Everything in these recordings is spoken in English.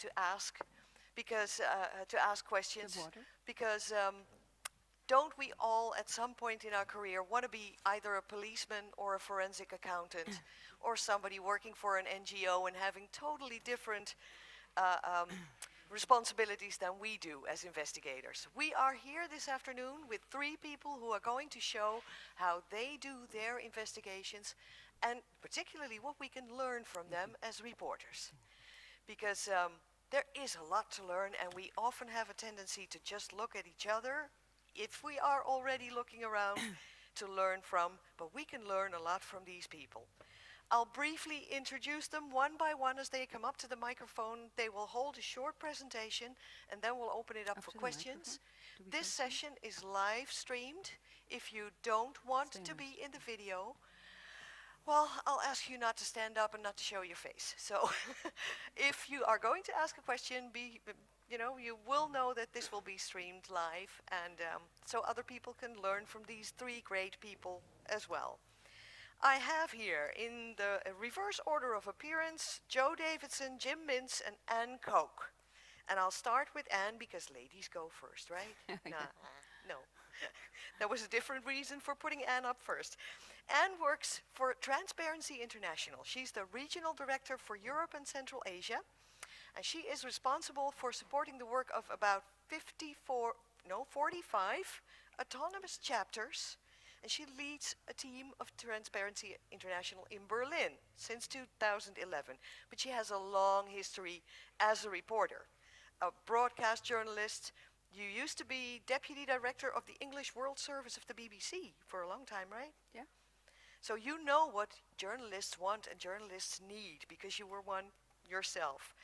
to ask, because to ask questions, because don't we all at some point in our career want to be either a policeman or a forensic accountant or somebody working for an NGO and having totally different responsibilities than we do as investigators? We are here this afternoon with 3 people who are going to show how they do their investigations and particularly what we can learn from them as reporters. Because there is a lot to learn, and we often have a tendency to just look at each other if we are already looking around to learn from, but we can learn a lot from these people. I'll briefly introduce them one by one as they come up to the microphone. They will hold a short presentation and then we'll open it up for questions. This session is live streamed. If you don't want to be in the video, well, I'll ask you not to stand up and not to show your face. So if you are going to ask a question, you will know that this will be streamed live, and so other people can learn from these 3 great people as well. I have here in the reverse order of appearance, Joe Davidson, Jim Mintz, and Anne Koch. And I'll start with Anne because ladies go first, right? No. There was a different reason for putting Anne up first. Anne works for Transparency International. She's the regional director for Europe and Central Asia. And she is responsible for supporting the work of about 45 autonomous chapters. And she leads a team of Transparency International in Berlin since 2011. But she has a long history as a reporter, a broadcast journalist. You used to be deputy director of the English World Service of the BBC for a long time, right? Yeah. So you know what journalists want and journalists need because you were one yourself.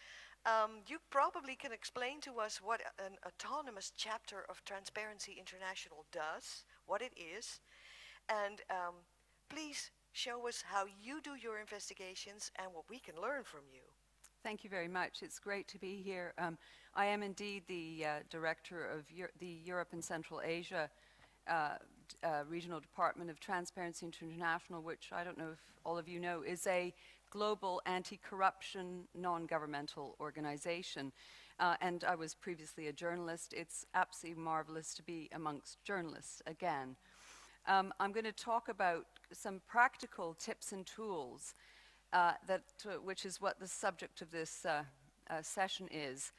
You probably can explain to us what an autonomous chapter of Transparency International does, what it is, and please show us how you do your investigations and what we can learn from you. Thank you very much. It's great to be here. I am indeed the director of the Europe and Central Asia Regional Department of Transparency International, which I don't know if all of you know, is a global anti-corruption non-governmental organization. And I was previously a journalist. It's absolutely marvelous to be amongst journalists again. I'm going to talk about some practical tips and tools, which is what the subject of this session is,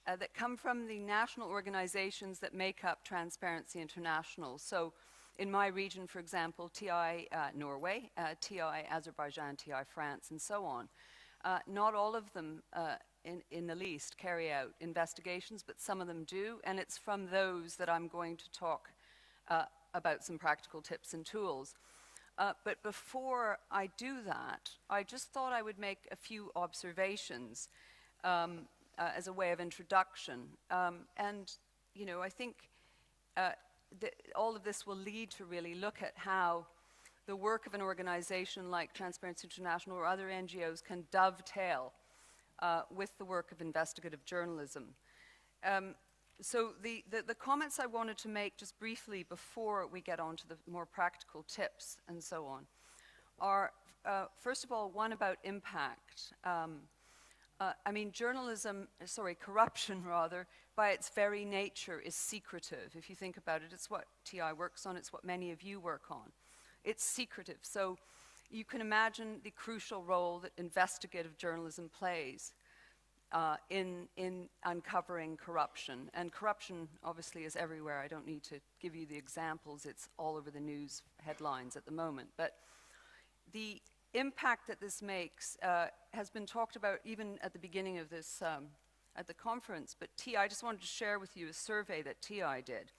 that come from the national organizations that make up Transparency International. So in my region, for example, TI Norway, TI Azerbaijan, TI France, and so on. Not all of them in the least carry out investigations, but some of them do, and it's from those that I'm going to talk about some practical tips and tools. But before I do that, I just thought I would make a few observations as a way of introduction. And, you know, I think all of this will lead to really look at how the work of an organization like Transparency International or other NGOs can dovetail with the work of investigative journalism. So the comments I wanted to make just briefly before we get on to the more practical tips and so on are, first of all, one about impact. I mean, corruption rather, by its very nature is secretive. If you think about it, it's what TI works on, it's what many of you work on. It's secretive, so you can imagine the crucial role that investigative journalism plays in uncovering corruption. And corruption obviously is everywhere. I don't need to give you the examples. It's all over the news headlines at the moment. But the impact that this makes has been talked about even at the beginning of this, at the conference. But I just wanted to share with you a survey that TI did,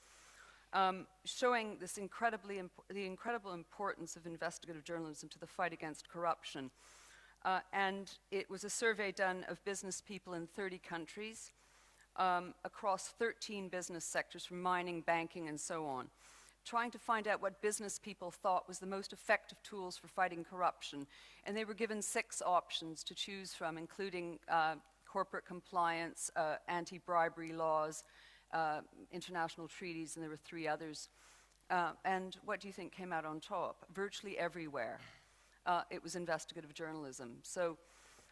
showing this the incredible importance of investigative journalism to the fight against corruption. And it was a survey done of business people in 30 countries across 13 business sectors, from mining, banking, and so on, trying to find out what business people thought was the most effective tools for fighting corruption. And they were given 6 options to choose from, including corporate compliance, anti-bribery laws, international treaties, and there were 3 others. And what do you think came out on top? Virtually everywhere. It was investigative journalism. So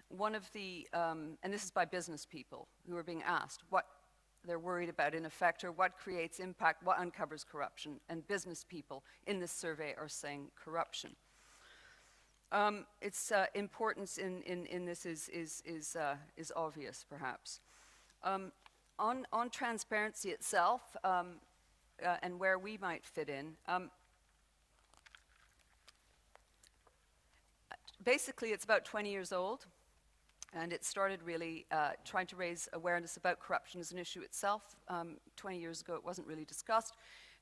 one of the, and this is by business people who are being asked what they're worried about in effect, or what creates impact, what uncovers corruption, and business people in this survey are saying corruption. Its importance in this is obvious, perhaps. On transparency itself, and where we might fit in, basically it's about 20 years old, and it started really trying to raise awareness about corruption as an issue itself. 20 years ago it wasn't really discussed.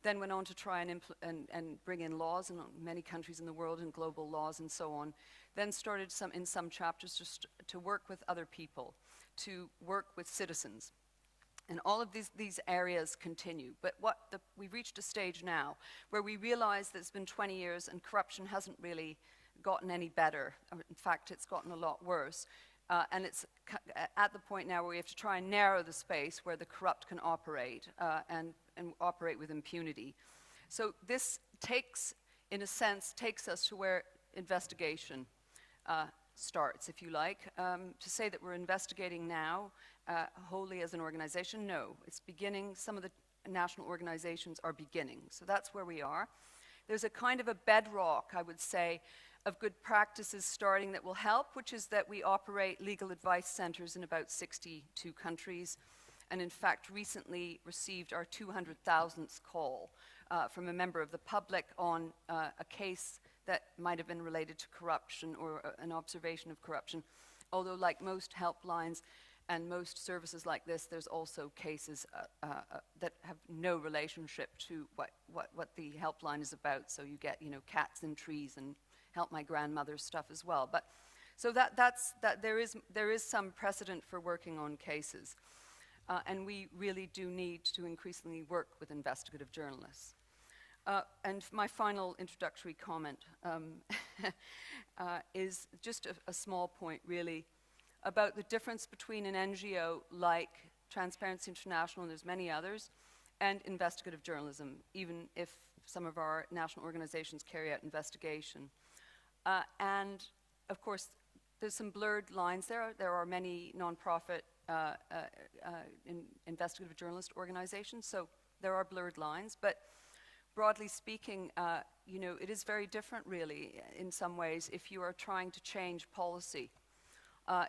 Then went on to try and bring in laws in many countries in the world, and global laws and so on. Then started in some chapters just to work with other people, to work with citizens. And all of these areas continue. But we've reached a stage now where we realize that it's been 20 years and corruption hasn't really gotten any better. In fact, it's gotten a lot worse. And it's at the point now where we have to try and narrow the space where the corrupt can operate and operate with impunity. So this in a sense, takes us to where investigation starts, if you like. To say that we're investigating now wholly as an organization, no. It's beginning. Some of the national organizations are beginning. So that's where we are. There's a kind of a bedrock, I would say, of good practices starting that will help, which is that we operate legal advice centers in about 62 countries, and in fact recently received our 200,000th call from a member of the public on a case that might have been related to corruption or an observation of corruption. Although like most helplines and most services like this, there's also cases that have no relationship to what the helpline is about. So you get, cats in trees and help my grandmother stuff as well. But so there is some precedent for working on cases, and we really do need to increasingly work with investigative journalists. And my final introductory comment is just a small point, really, about the difference between an NGO like Transparency International, and there's many others, and investigative journalism, even if some of our national organizations carry out investigation. And of course, there's some blurred lines there. There are many nonprofit investigative journalist organizations, so there are blurred lines. But broadly speaking, it is very different, really, in some ways, if you are trying to change policy,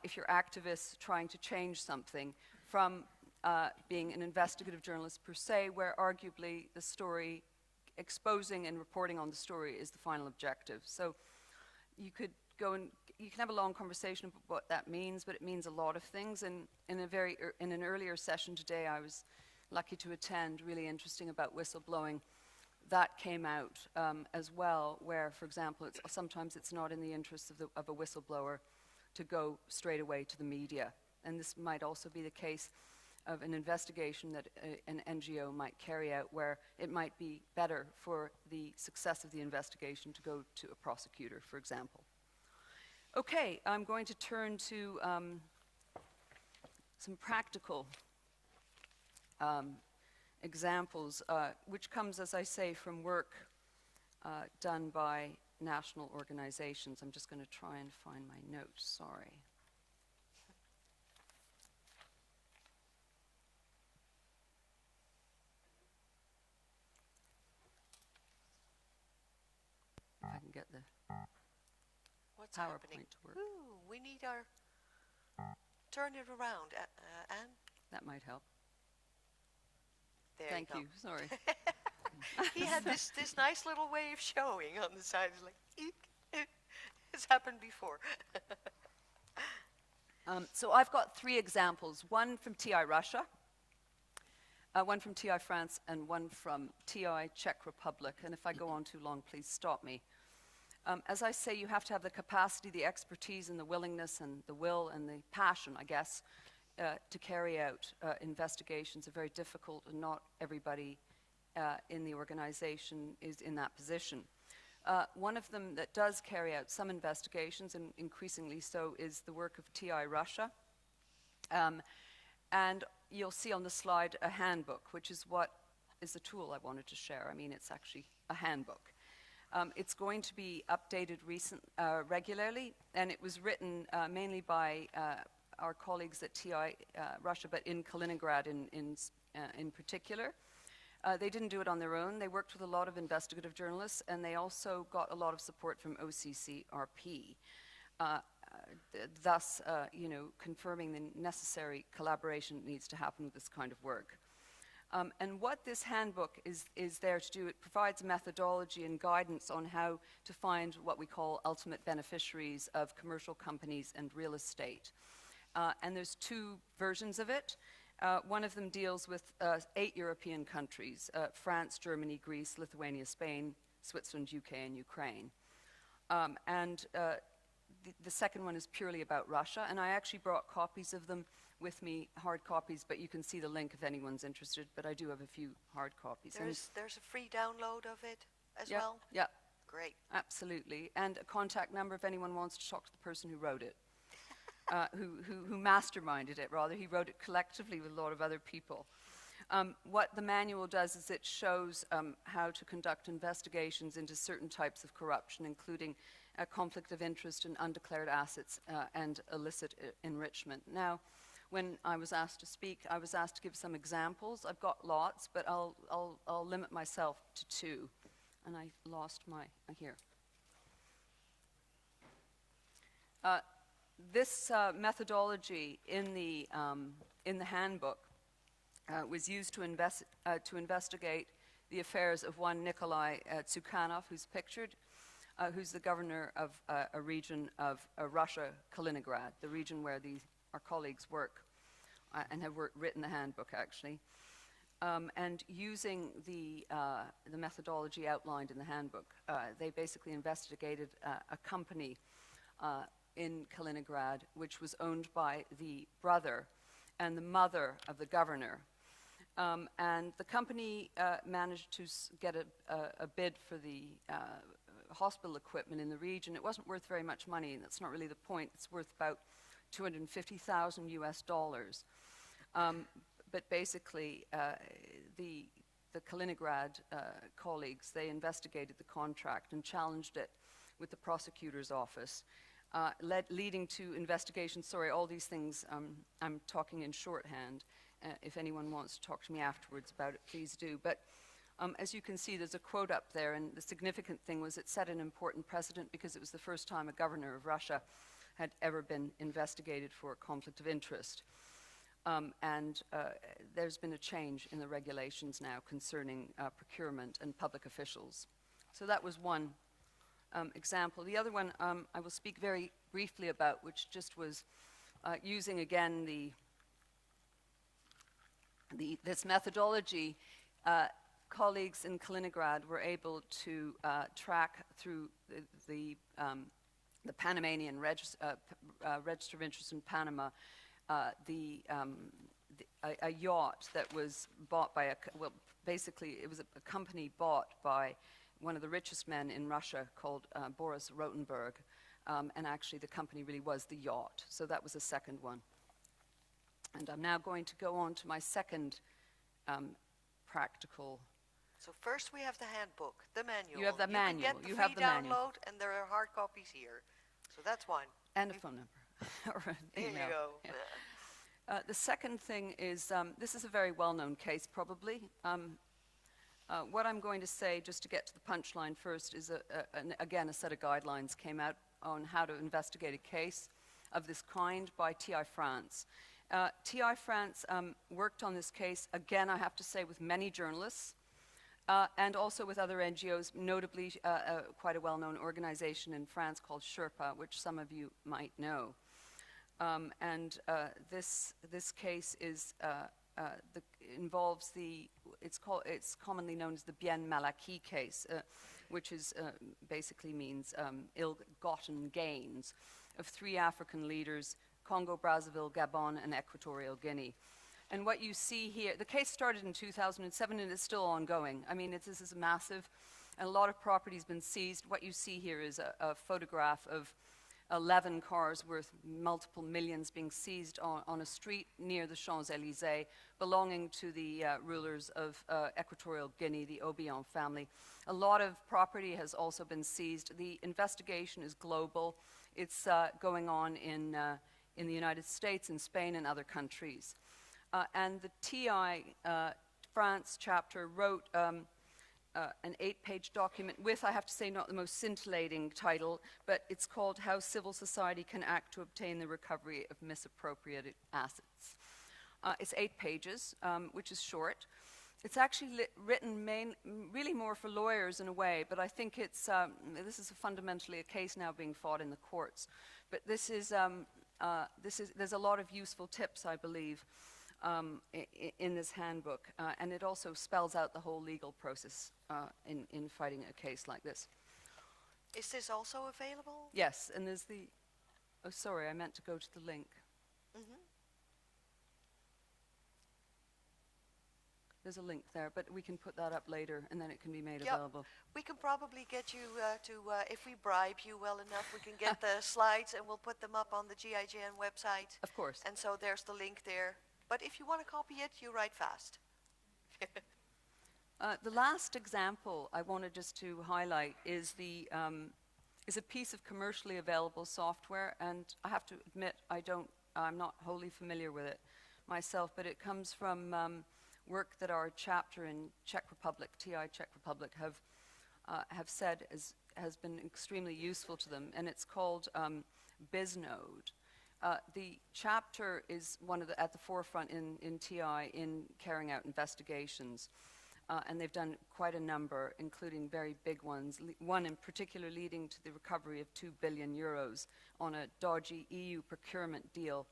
if you're activists trying to change something, from being an investigative journalist per se, where arguably the story, exposing and reporting on the story is the final objective. So you could go and you can have a long conversation about what that means, but it means a lot of things. And in an earlier session today, I was lucky to attend, really interesting about whistleblowing. That came out as well, where, for example, sometimes it's not in the interest of a whistleblower to go straight away to the media. And this might also be the case of an investigation that an NGO might carry out, where it might be better for the success of the investigation to go to a prosecutor, for example. Okay, I'm going to turn to some practical examples, which comes, as I say, from work done by national organizations. I'm just going to try and find my notes, sorry. If I can get the What's PowerPoint happening? to work. Ooh, we need our... Turn it around, Anne. That might help. There Thank you you. go. Sorry. He had this nice little way of showing on the side. It's like, eek. It's happened before. So I've got 3 examples, one from TI Russia, one from TI France, and one from TI Czech Republic. And if I go on too long, please stop me. As I say, you have to have the capacity, the expertise, and the willingness, and the will, and the passion, I guess, to carry out investigations. Are very difficult, and not everybody in the organization is in that position. One of them that does carry out some investigations, and increasingly so, is the work of TI Russia. And you'll see on the slide a handbook, which is what is the tool I wanted to share. I mean, it's actually a handbook. It's going to be updated regularly, and it was written mainly by our colleagues at TI Russia, but in Kaliningrad in particular. They didn't do it on their own. They worked with a lot of investigative journalists, and they also got a lot of support from OCCRP, thus, confirming the necessary collaboration that needs to happen with this kind of work. And what this handbook is there to do, it provides methodology and guidance on how to find what we call ultimate beneficiaries of commercial companies and real estate. And there's two versions of it. One of them deals with 8 European countries, France, Germany, Greece, Lithuania, Spain, Switzerland, UK, and Ukraine. The second one is purely about Russia, and I actually brought copies of them with me, hard copies, but you can see the link if anyone's interested, but I do have a few hard copies. There's a free download of it as well? Yeah. Great. Absolutely, and a contact number if anyone wants to talk to the person who wrote it. Who masterminded it, rather. He wrote it collectively with a lot of other people. What the manual does is it shows how to conduct investigations into certain types of corruption, including conflict of interest and undeclared assets and illicit enrichment. Now, when I was asked to speak, I was asked to give some examples. I've got lots, but I'll limit myself to 2. And I lost my, here. This methodology in the handbook was used to investigate the affairs of one Nikolai Tsukhanov, who's pictured, who's the governor of a region of Russia, Kaliningrad, the region where our colleagues work and have written the handbook, actually. And using the methodology outlined in the handbook, they basically investigated a company in Kaliningrad, which was owned by the brother and the mother of the governor. And the company managed to get a bid for the hospital equipment in the region. It wasn't worth very much money, and that's not really the point. It's worth about $250,000 US. But basically, the Kaliningrad colleagues, they investigated the contract and challenged it with the prosecutor's office, leading to investigations. Sorry, all these things I'm talking in shorthand. If anyone wants to talk to me afterwards about it, please do. But as you can see, there's a quote up there, and the significant thing was it set an important precedent because it was the first time a governor of Russia had ever been investigated for a conflict of interest. There's been a change in the regulations now concerning procurement and public officials. So that was one example. The other one I will speak very briefly about, which just was using again this methodology. Colleagues in Kaliningrad were able to track through the Panamanian Register of Interest in Panama a yacht that was bought by basically it was a company bought by one of the richest men in Russia called Boris Rotenberg, and actually the company really was the yacht. So that was a second one. And I'm now going to go on to my second practical. So first we have the handbook, the manual. You have the manual. You can get the You free have the download, manual. And there are hard copies here. So that's one. And a phone number. Or an There email. you go. Yeah. The second thing is, this is a very well-known case, probably. What I'm going to say, just to get to the punchline first, is again a set of guidelines came out on how to investigate a case of this kind by TI France. TI France worked on this case, again, I have to say, with many journalists and also with other NGOs, notably quite a well-known organization in France called Sherpa, which some of you might know. This case is involves it's commonly known as the Bien Malaki case, which is basically means ill-gotten gains of 3 African leaders: Congo, Brazzaville, Gabon, and Equatorial Guinea. And what you see here, the case started in 2007 and it's still ongoing. I mean, this is massive, and a lot of property has been seized. What you see here is a photograph of 11 cars worth multiple millions being seized on a street near the Champs-Élysées, belonging to the rulers of Equatorial Guinea, the Obiang family. A lot of property has also been seized. The investigation is global. It's going on in the United States, in Spain, and other countries. And the TI France chapter wrote an 8-page document with, I have to say, not the most scintillating title, but it's called How Civil Society Can Act to Obtain the Recovery of Misappropriated Assets. It's 8 pages, which is short. It's actually written really more for lawyers in a way, but I think it's, this is fundamentally a case now being fought in the courts. But there's a lot of useful tips, I believe, in this handbook, and it also spells out the whole legal process in fighting a case like this. Is this also available? Yes, and there's the, oh sorry, I meant to go to the link. Mm-hmm. There's a link there, but we can put that up later, and then it can be made available. We can probably get you if we bribe you well enough, we can get the slides and we'll put them up on the GIJN website. Of course. And so there's the link there. But if you want to copy it, you write fast. The last example I wanted just to highlight is a piece of commercially available software, and I have to admit I'm not wholly familiar with it myself, but it comes from work that our chapter in Czech Republic, TI Czech Republic, have said has been extremely useful to them, and it's called Biznode. The chapter is at the forefront in TI in carrying out investigations, and they've done quite a number, including very big ones, one in particular leading to the recovery of 2 billion euros on a dodgy EU procurement deal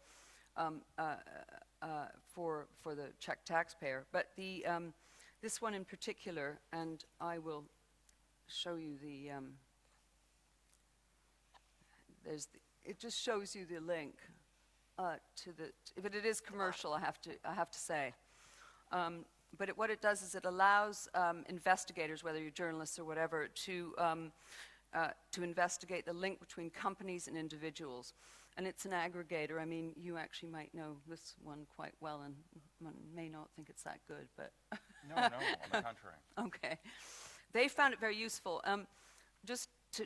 for the Czech taxpayer. But this one in particular, and I will show you it just shows you the link but it is commercial, I have to say. But what it does is it allows investigators, whether you're journalists or whatever, to investigate the link between companies and individuals. And it's an aggregator. I mean, you actually might know this one quite well and may not think it's that good, but... No, on the contrary. Okay. They found it very useful. Just to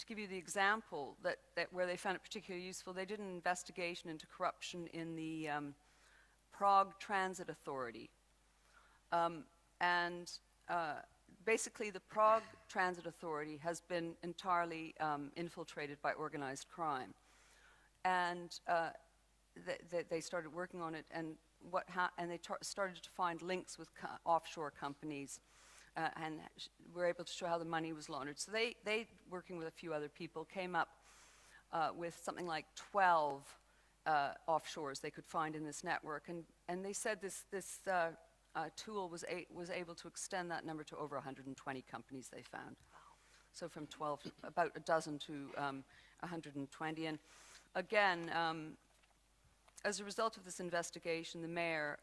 give you the example where they found it particularly useful, they did an investigation into corruption in the Prague Transit Authority. Basically, the Prague Transit Authority has been entirely infiltrated by organized crime. And they started working on it, and they started to find links with offshore companies, and were able to show how the money was laundered. So they working with a few other people, came up with something like 12 offshores they could find in this network, and they said this tool was able to extend that number to over 120 companies they found. So from 12, about a dozen to 120. And again, as a result of this investigation, the mayor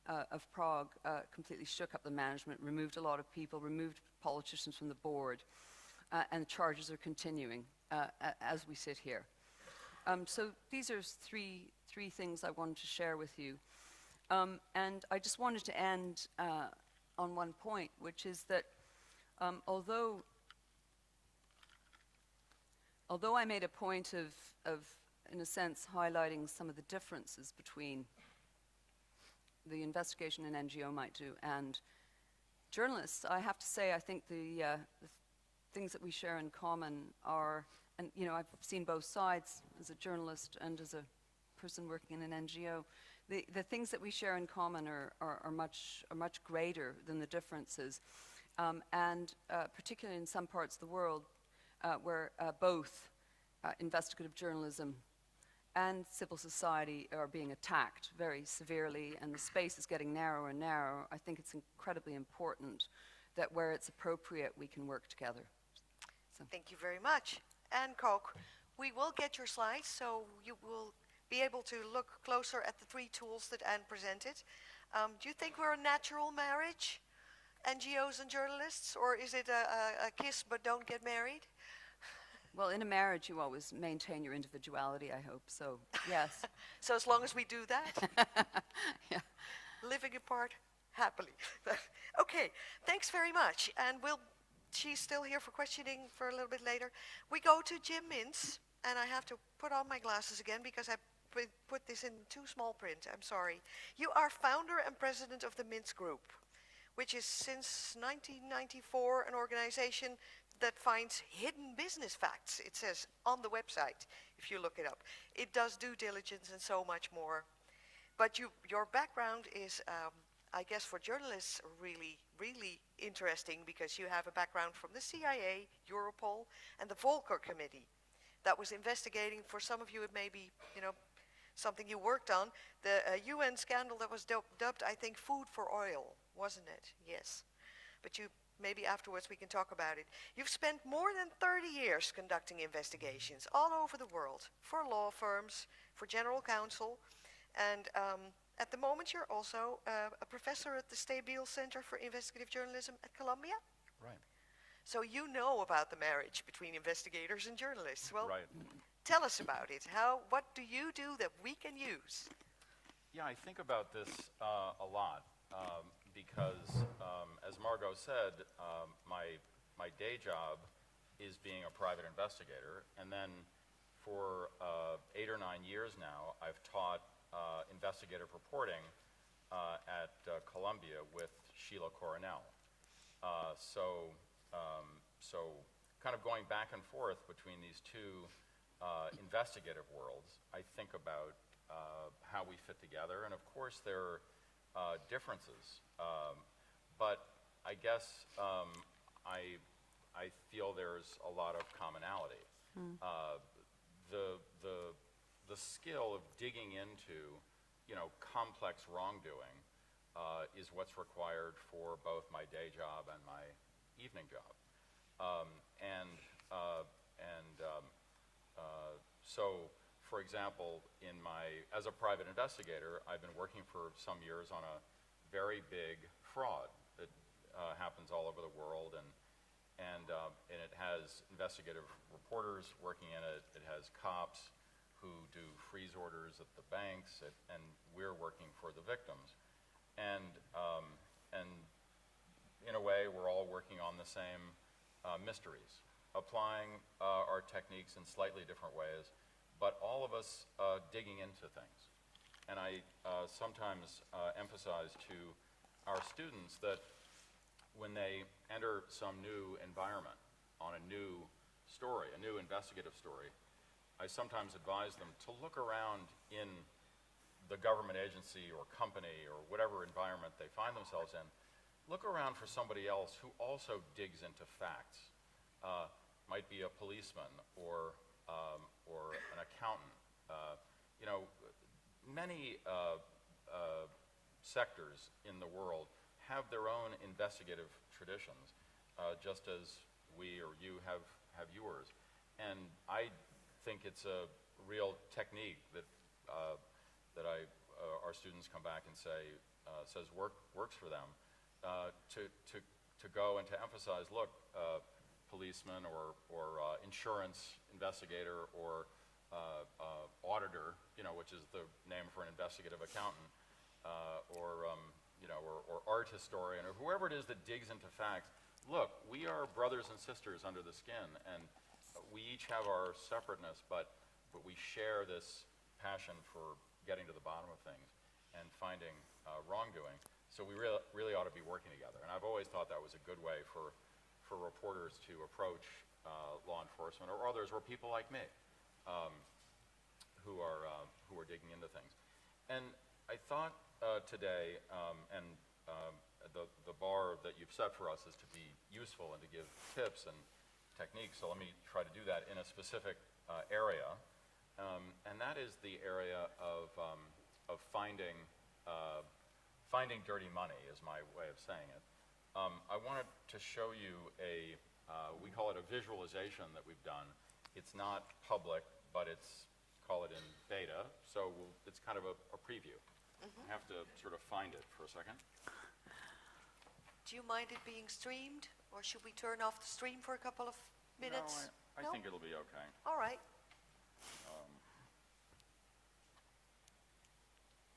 of Prague completely shook up the management, removed a lot of people, removed politicians from the board, and charges are continuing as we sit here. So these are three things I wanted to share with you. And I just wanted to end on one point, which is that although I made a point of, in a sense, highlighting some of the differences between the investigation an NGO might do and journalists, I have to say I think the things that we share in common are, and you know, I've seen both sides as a journalist and as a person working in an NGO. The things that we share in common are much greater than the differences, and particularly in some parts of the world where both investigative journalism and civil society are being attacked very severely, and the space is getting narrower and narrower. I think it's incredibly important that where it's appropriate, we can work together. So. Thank you very much. And Koch, we will get your slides, so you will be able to look closer at the 3 tools that Anne presented. Do you think we're a natural marriage, NGOs and journalists, or is it a kiss but don't get married? Well, in a marriage, you always maintain your individuality, I hope. So, yes. So as long as we do that, Yeah. living apart happily. Okay, thanks very much. And she's still here for questioning for a little bit later. We go to Jim Mintz, and I have to put on my glasses again because I put this in too small print. I'm sorry. You are founder and president of the Mintz Group, which is since 1994 an organization that finds hidden business facts, it says on the website, if you look it up. It does due diligence and so much more. But your background is, I guess for journalists, really, really interesting because you have a background from the CIA, Europol, and the Volcker Committee that was investigating, for some of you it may be, something you worked on, the UN scandal that was dubbed, I think, Food for Oil, wasn't it? Yes. But maybe afterwards we can talk about it. You've spent more than 30 years conducting investigations all over the world for law firms, for general counsel, and at the moment you're also a professor at the Stabile Center for Investigative Journalism at Columbia? Right. So you know about the marriage between investigators and journalists. Well, Right. tell us about it. What do you do that we can use? Yeah, I think about this a lot because, as Margo said, my day job is being a private investigator, and then for 8 or 9 years now, I've taught investigative reporting at Columbia with Sheila Coronel. So kind of going back and forth between these two investigative worlds, I think about how we fit together, and of course there are differences, but I guess I feel there's a lot of commonality. The skill of digging into, complex wrongdoing is what's required for both my day job and my evening job. So, for example, as a private investigator, I've been working for some years on a very big fraud that happens all over the world, and it has investigative reporters working in it. It has cops who do freeze orders at the banks, and we're working for the victims. And in a way, we're all working on the same mysteries, applying our techniques in slightly different ways, but all of us digging into things. And I sometimes emphasize to our students that when they enter some new environment on a new story, a new investigative story, I sometimes advise them to look around in the government agency or company or whatever environment they find themselves in. Look around for somebody else who also digs into facts. Might be a policeman or an accountant. Many sectors in the world have their own investigative traditions, just as we or you have yours. And I think it's a real technique that our students come back and says works for them, to go and to emphasize, look, policeman or insurance investigator or auditor, which is the name for an investigative accountant, or art historian, or whoever it is that digs into facts. Look, we are brothers and sisters under the skin, and we each have our separateness, but we share this passion for getting to the bottom of things and finding wrongdoing. So we really ought to be working together. And I've always thought that was a good way for reporters to approach law enforcement or others, or people like me, who are digging into things. And I thought today, the bar that you've set for us is to be useful and to give tips and techniques. So let me try to do that in a specific area, and that is the area of finding dirty money, is my way of saying it. I wanted to show you we call it a visualization that we've done. It's not public, but call it in beta, so it's kind of a preview. I have to sort of find it for a second. Do you mind it being streamed, or should we turn off the stream for a couple of minutes? I No? think it'll be okay. All right.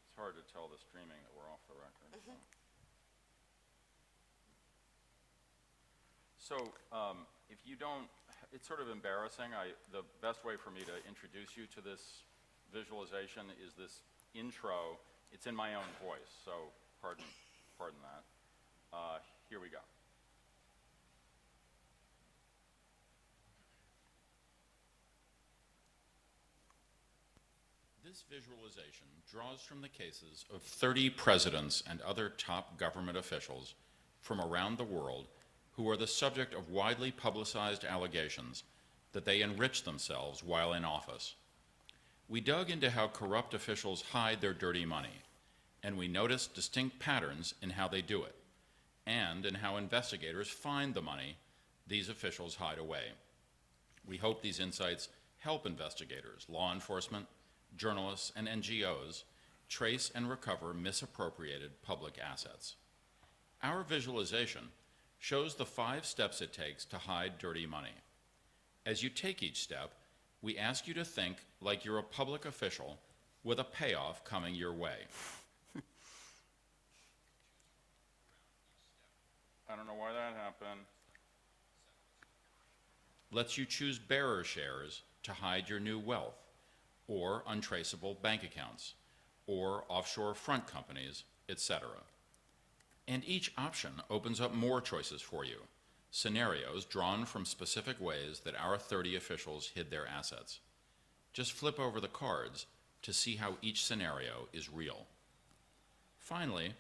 It's hard to tell the streaming that we're off the record. So if you don't, it's sort of embarrassing. The best way for me to introduce you to this visualization is this intro. It's in my own voice, so pardon that. Here we go. This visualization draws from the cases of 30 presidents and other top government officials from around the world who are the subject of widely publicized allegations that they enrich themselves while in office. We dug into how corrupt officials hide their dirty money, and we noticed distinct patterns in how they do it, and in how investigators find the money these officials hide away. We hope these insights help investigators, law enforcement, journalists, and NGOs trace and recover misappropriated public assets. Our visualization shows the 5 steps it takes to hide dirty money. As you take each step, we ask you to think like you're a public official with a payoff coming your way. I don't know why that happened. Lets you choose bearer shares to hide your new wealth, or untraceable bank accounts, or offshore front companies, etc. And each option opens up more choices for you, scenarios drawn from specific ways that our 30 officials hid their assets. Just flip over the cards to see how each scenario is real. Finally,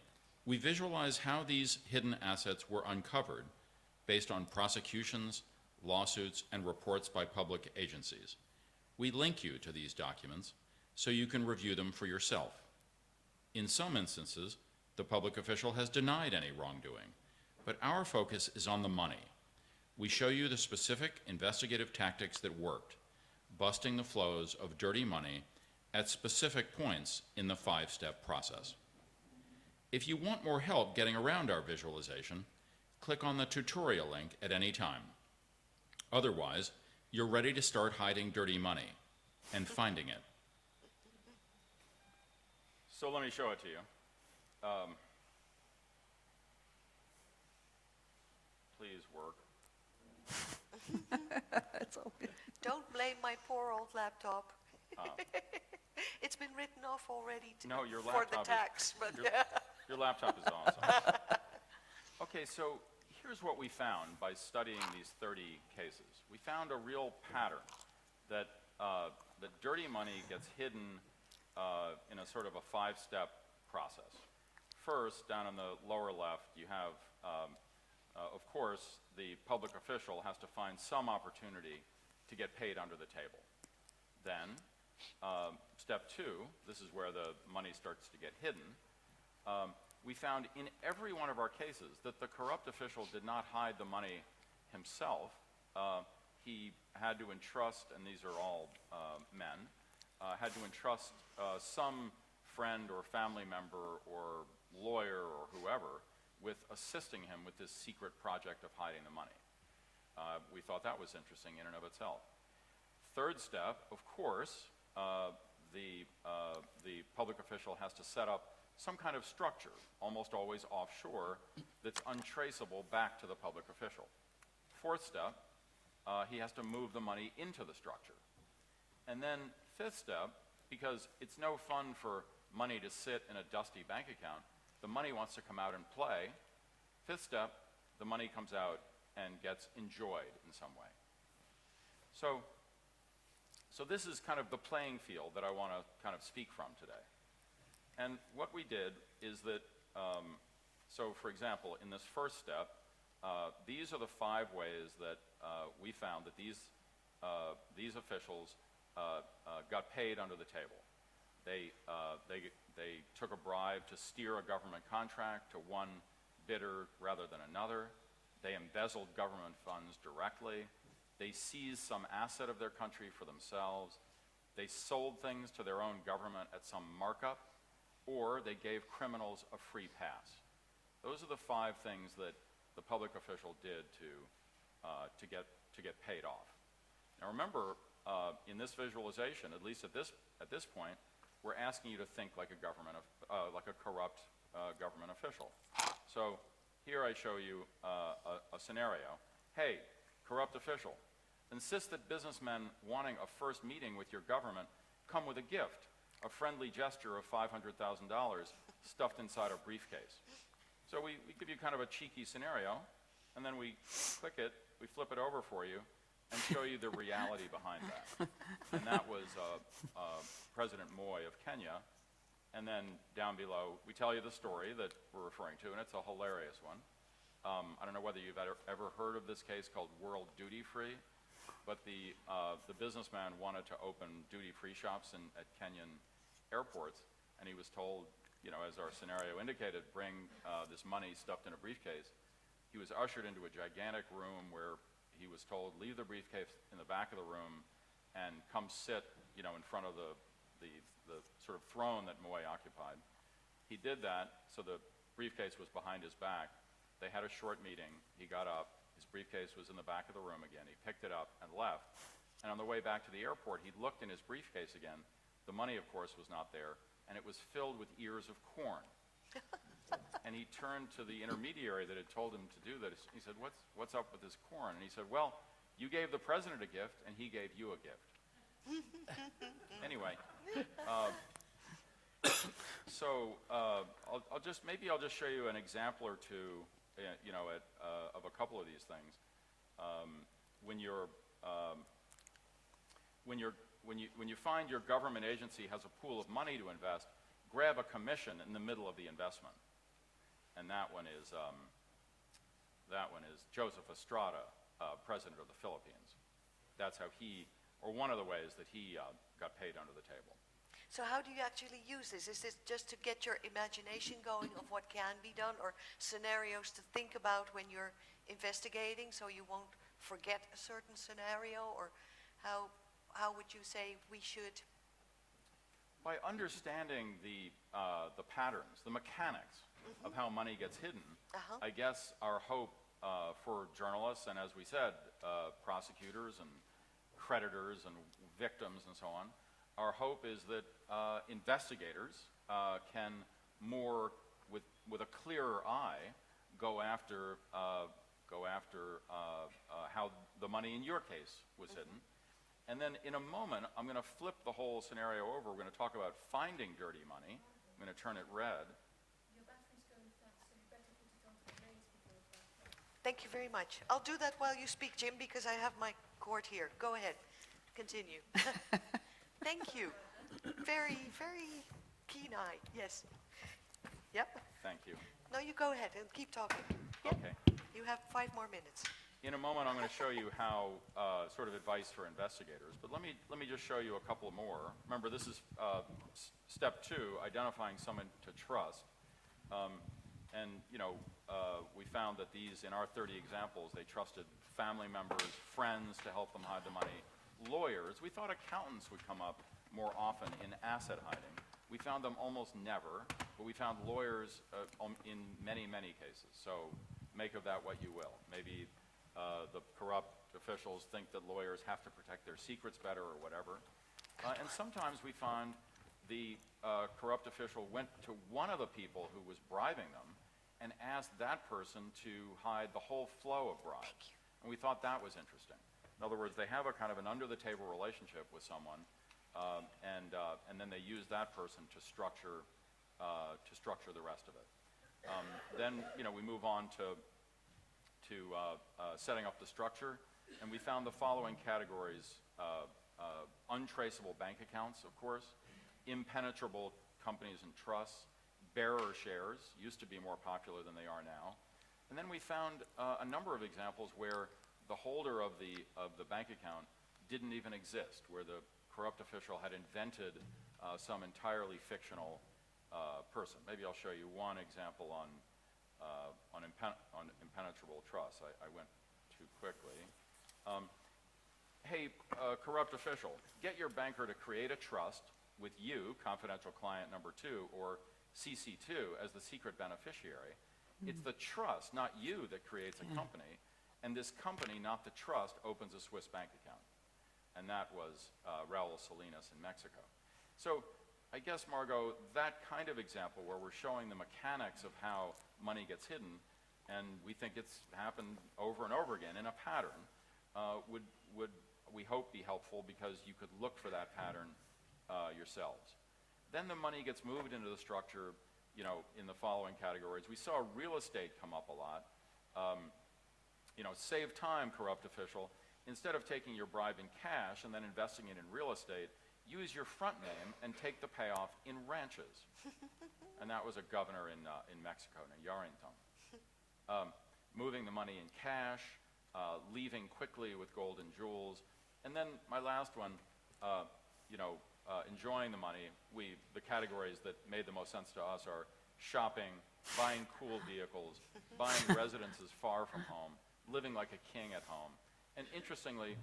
we visualize how these hidden assets were uncovered based on prosecutions, lawsuits, and reports by public agencies. We link you to these documents so you can review them for yourself. In some instances, the public official has denied any wrongdoing, but our focus is on the money. We show you the specific investigative tactics that worked, busting the flows of dirty money at specific points in the 5-step process. If you want more help getting around our visualization, click on the tutorial link at any time. Otherwise, you're ready to start hiding dirty money and finding it. So let me show it to you. Please work. It's all good. Don't blame my poor old laptop. It's been written off already No, your for the laptop tax, but Your laptop is awesome. Okay, so here's what we found by studying these 30 cases. We found a real pattern that dirty money gets hidden in a sort of a 5-step process. First, down in the lower left, you have, of course, the public official has to find some opportunity to get paid under the table. Then, step 2, this is where the money starts to get hidden. We found in every one of our cases that the corrupt official did not hide the money himself. He had to entrust, and these are all men, had to entrust some friend or family member or lawyer or whoever with assisting him with this secret project of hiding the money. We thought that was interesting in and of itself. Third step, of course, the public official has to set up some kind of structure, almost always offshore, that's untraceable back to the public official. Fourth step, he has to move the money into the structure. And then fifth step, because it's no fun for money to sit in a dusty bank account, the money wants to come out and play. Fifth step, the money comes out and gets enjoyed in some way. So this is kind of the playing field that I want to kind of speak from today. And what we did is that, so for example, in this first step, these are the 5 ways that we found that these officials got paid under the table. They took a bribe to steer a government contract to one bidder rather than another. They embezzled government funds directly. They seized some asset of their country for themselves. They sold things to their own government at some markup, or they gave criminals a free pass. Those are the 5 things that the public official did to get paid off. Now remember, in this visualization, at least at this point, we're asking you to think like a like a corrupt government official. So here I show you a scenario. Hey, corrupt official, insist that businessmen wanting a first meeting with your government come with a gift, a friendly gesture of $500,000 stuffed inside a briefcase. So we give you kind of a cheeky scenario, and then we click it, we flip it over for you, and show you the reality behind that. And that was President Moi of Kenya. And then down below, we tell you the story that we're referring to, and it's a hilarious one. I don't know whether you've ever heard of this case called World Duty Free, but the businessman wanted to open duty-free shops at Kenyan airports, and he was told, you know, as our scenario indicated, bring this money stuffed in a briefcase. He was ushered into a gigantic room where he was told, leave the briefcase in the back of the room and come sit, you know, in front of the sort of throne that Moi occupied. He did that, so the briefcase was behind his back. They had a short meeting. He got up. His briefcase was in the back of the room again. He picked it up and left. And on the way back to the airport, he looked in his briefcase again. The money, of course, was not there, and it was filled with ears of corn. And he turned to the intermediary that had told him to do that. He said, what's up with this corn? And he said, well, you gave the president a gift, and he gave you a gift. Anyway, so I'll just show you an example or two, you know, of a couple of these things. When you find your government agency has a pool of money to invest, grab a commission in the middle of the investment. And that one is Joseph Estrada, president of the Philippines. That's how he, or one of the ways that he got paid under the table. So how do you actually use this? Is this just to get your imagination going of what can be done, or scenarios to think about when you're investigating so you won't forget a certain scenario? Or how would you say we should? By understanding the patterns, the mechanics of how money gets hidden, I guess our hope for journalists and, as we said, prosecutors and creditors and victims and so on, our hope is that investigators can more, with a clearer eye, go after how the money in your case was hidden. And then in a moment, I'm going to flip the whole scenario over. We're going to talk about finding dirty money. I'm going to turn it red. Your battery's going flat, so you better put it onto the mains before it goes flat. Thank you very much. I'll do that while you speak, Jim, because I have my cord here. Go ahead. Continue. Thank you. Very, very keen eye. Yes. Yep. Thank you. No, you go ahead and keep talking. Yep. Okay. You have 5 more minutes. In a moment, I'm going to show you how sort of advice for investigators. But let me just show you a couple more. Remember, this is step 2, identifying someone to trust. And you know, we found that these, in our 30 examples, they trusted family members, friends to help them hide the money, lawyers. We thought accountants would come up more often in asset hiding. We found them almost never, but we found lawyers in many, many cases. So make of that what you will. Maybe the corrupt officials think that lawyers have to protect their secrets better or whatever. And sometimes we find the corrupt official went to one of the people who was bribing them and asked that person to hide the whole flow of bribes. And we thought that was interesting. In other words, they have a kind of an under-the-table relationship with someone, and then they use that person to structure the rest of it. Then, you know, we move on to setting up the structure, and we found the following categories: untraceable bank accounts, of course, impenetrable companies and trusts, bearer shares, used to be more popular than they are now. And then we found a number of examples where the holder of the bank account didn't even exist, where the corrupt official had invented some entirely fictional person. Maybe I'll show you one example on impenetrable trust. I went too quickly. Hey, corrupt official, get your banker to create a trust with you, confidential client number 2, or CC2 as the secret beneficiary. It's the trust, not you, that creates a company, and this company, not the trust, opens a Swiss bank account. and that was Raul Salinas in Mexico. So I guess, Margo, that kind of example where we're showing the mechanics of how money gets hidden, and we think it's happened over and over again in a pattern, would we hope be helpful, because you could look for that pattern yourselves. Then the money gets moved into the structure, in the following categories. We saw real estate come up a lot. Save time, corrupt official. Instead of taking your bribe in cash and then investing it in real estate, use your front name and take the payoff in ranches. And that was a governor in Mexico, Yarrington. Moving the money in cash, leaving quickly with gold and jewels. And then my last one, enjoying the money. The categories that made the most sense to us are shopping, buying cool vehicles, buying residences far from home, living like a king at home. And interestingly,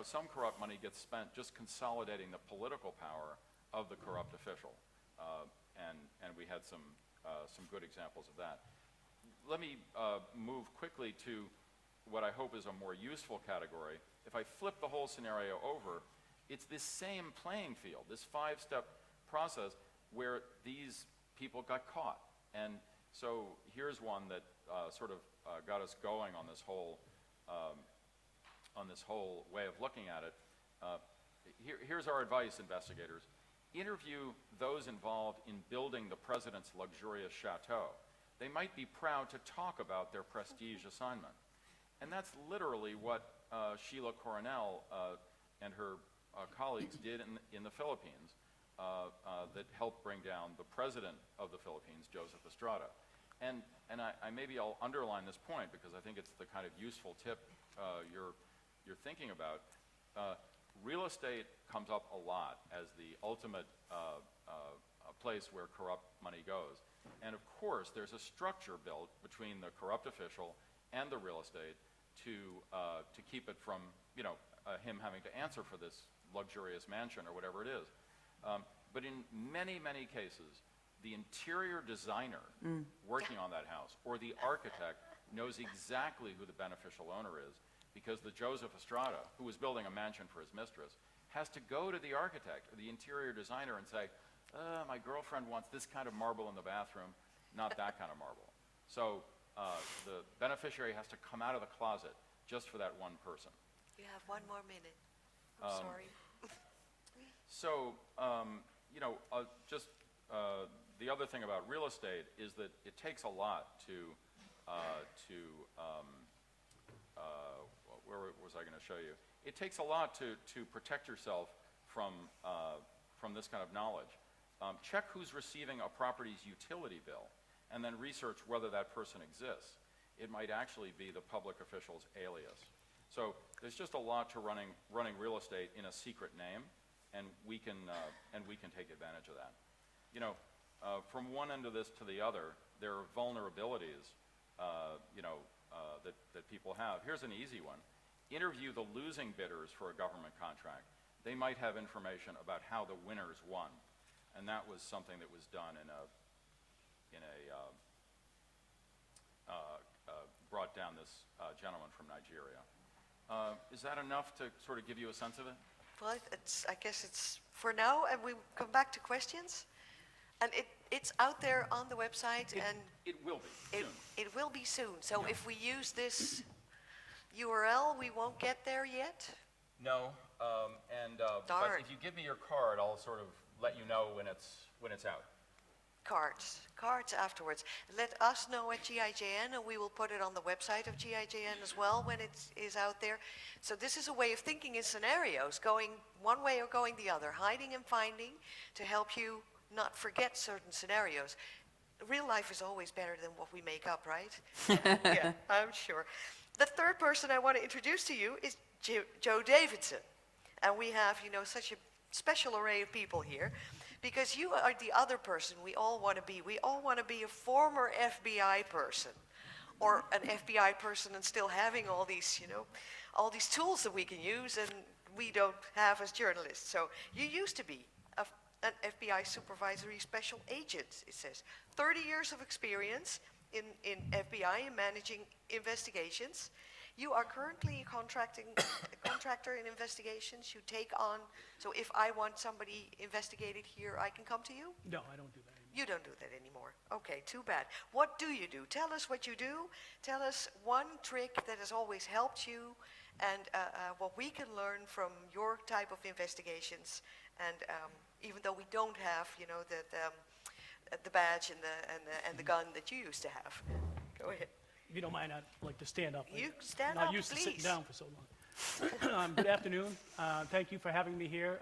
some corrupt money gets spent just consolidating the political power of the corrupt official. And we had some good examples of that. Let me move quickly to what I hope is a more useful category. If I flip the whole scenario over, it's this same playing field, this 5-step process where these people got caught. And so here's one that got us going on this whole way of looking at it. Here's our advice, investigators. Interview those involved in building the president's luxurious chateau. They might be proud to talk about their prestige assignment. And that's literally what Sheila Coronel and her colleagues did in the Philippines that helped bring down the president of the Philippines, Joseph Estrada. And maybe I'll underline this point because I think it's the kind of useful tip you're thinking about. Real estate comes up a lot as the ultimate place where corrupt money goes. And of course, there's a structure built between the corrupt official and the real estate to keep it from, him having to answer for this luxurious mansion or whatever it is. But in many, many cases, the interior designer working on that house or the architect knows exactly who the beneficial owner is, because the Joseph Estrada, who was building a mansion for his mistress, has to go to the architect or the interior designer and say, my girlfriend wants this kind of marble in the bathroom, not that kind of marble. So the beneficiary has to come out of the closet just for that one person. You have 1 more minute. I'm sorry. So, the other thing about real estate is that it takes a lot where was I going to show you? It takes a lot to protect yourself from this kind of knowledge. Check who's receiving a property's utility bill, and then research whether that person exists. It might actually be the public official's alias. So there's just a lot to running real estate in a secret name, and we can take advantage of that. From one end of this to the other, there are vulnerabilities, that people have. Here's an easy one. Interview the losing bidders for a government contract. They might have information about how the winners won, and that was something that was done brought down this gentleman from Nigeria. Is that enough to sort of give you a sense of it? Well, I guess it's for now, and we come back to questions. And it's out there on the website, and it will be soon. It will be soon. So Yeah. if we use this URL, we won't get there yet? No, but Darn. if you give me your card, I'll sort of let you know when it's out. Cards afterwards. Let us know at GIJN, and we will put it on the website of GIJN as well when it is out there. So this is a way of thinking in scenarios, going one way or going the other, hiding and finding to help you not forget certain scenarios. Real life is always better than what we make up, right? Yeah, I'm sure. The third person I want to introduce to you is Joe Davidson. And we have, such a special array of people here, because you are the other person we all want to be. We all want to be a former FBI person, or an FBI person and still having all these, all these tools that we can use and we don't have as journalists. So you used to be an FBI Supervisory Special Agent, it says. 30 years of experience in FBI in managing investigations. You are currently a contractor in investigations. You take on, so if I want somebody investigated here, I can come to you? No, I don't do that anymore. You don't do that anymore. Okay, too bad. What do you do? Tell us what you do. Tell us one trick that has always helped you, and what we can learn from your type of investigations. And even though we don't have, you know, the badge and the gun that you used to have. Go ahead. If you don't mind, I'd like to stand up. You stand I'm up, not used to sitting please. down for so long. Good afternoon. Thank you for having me here.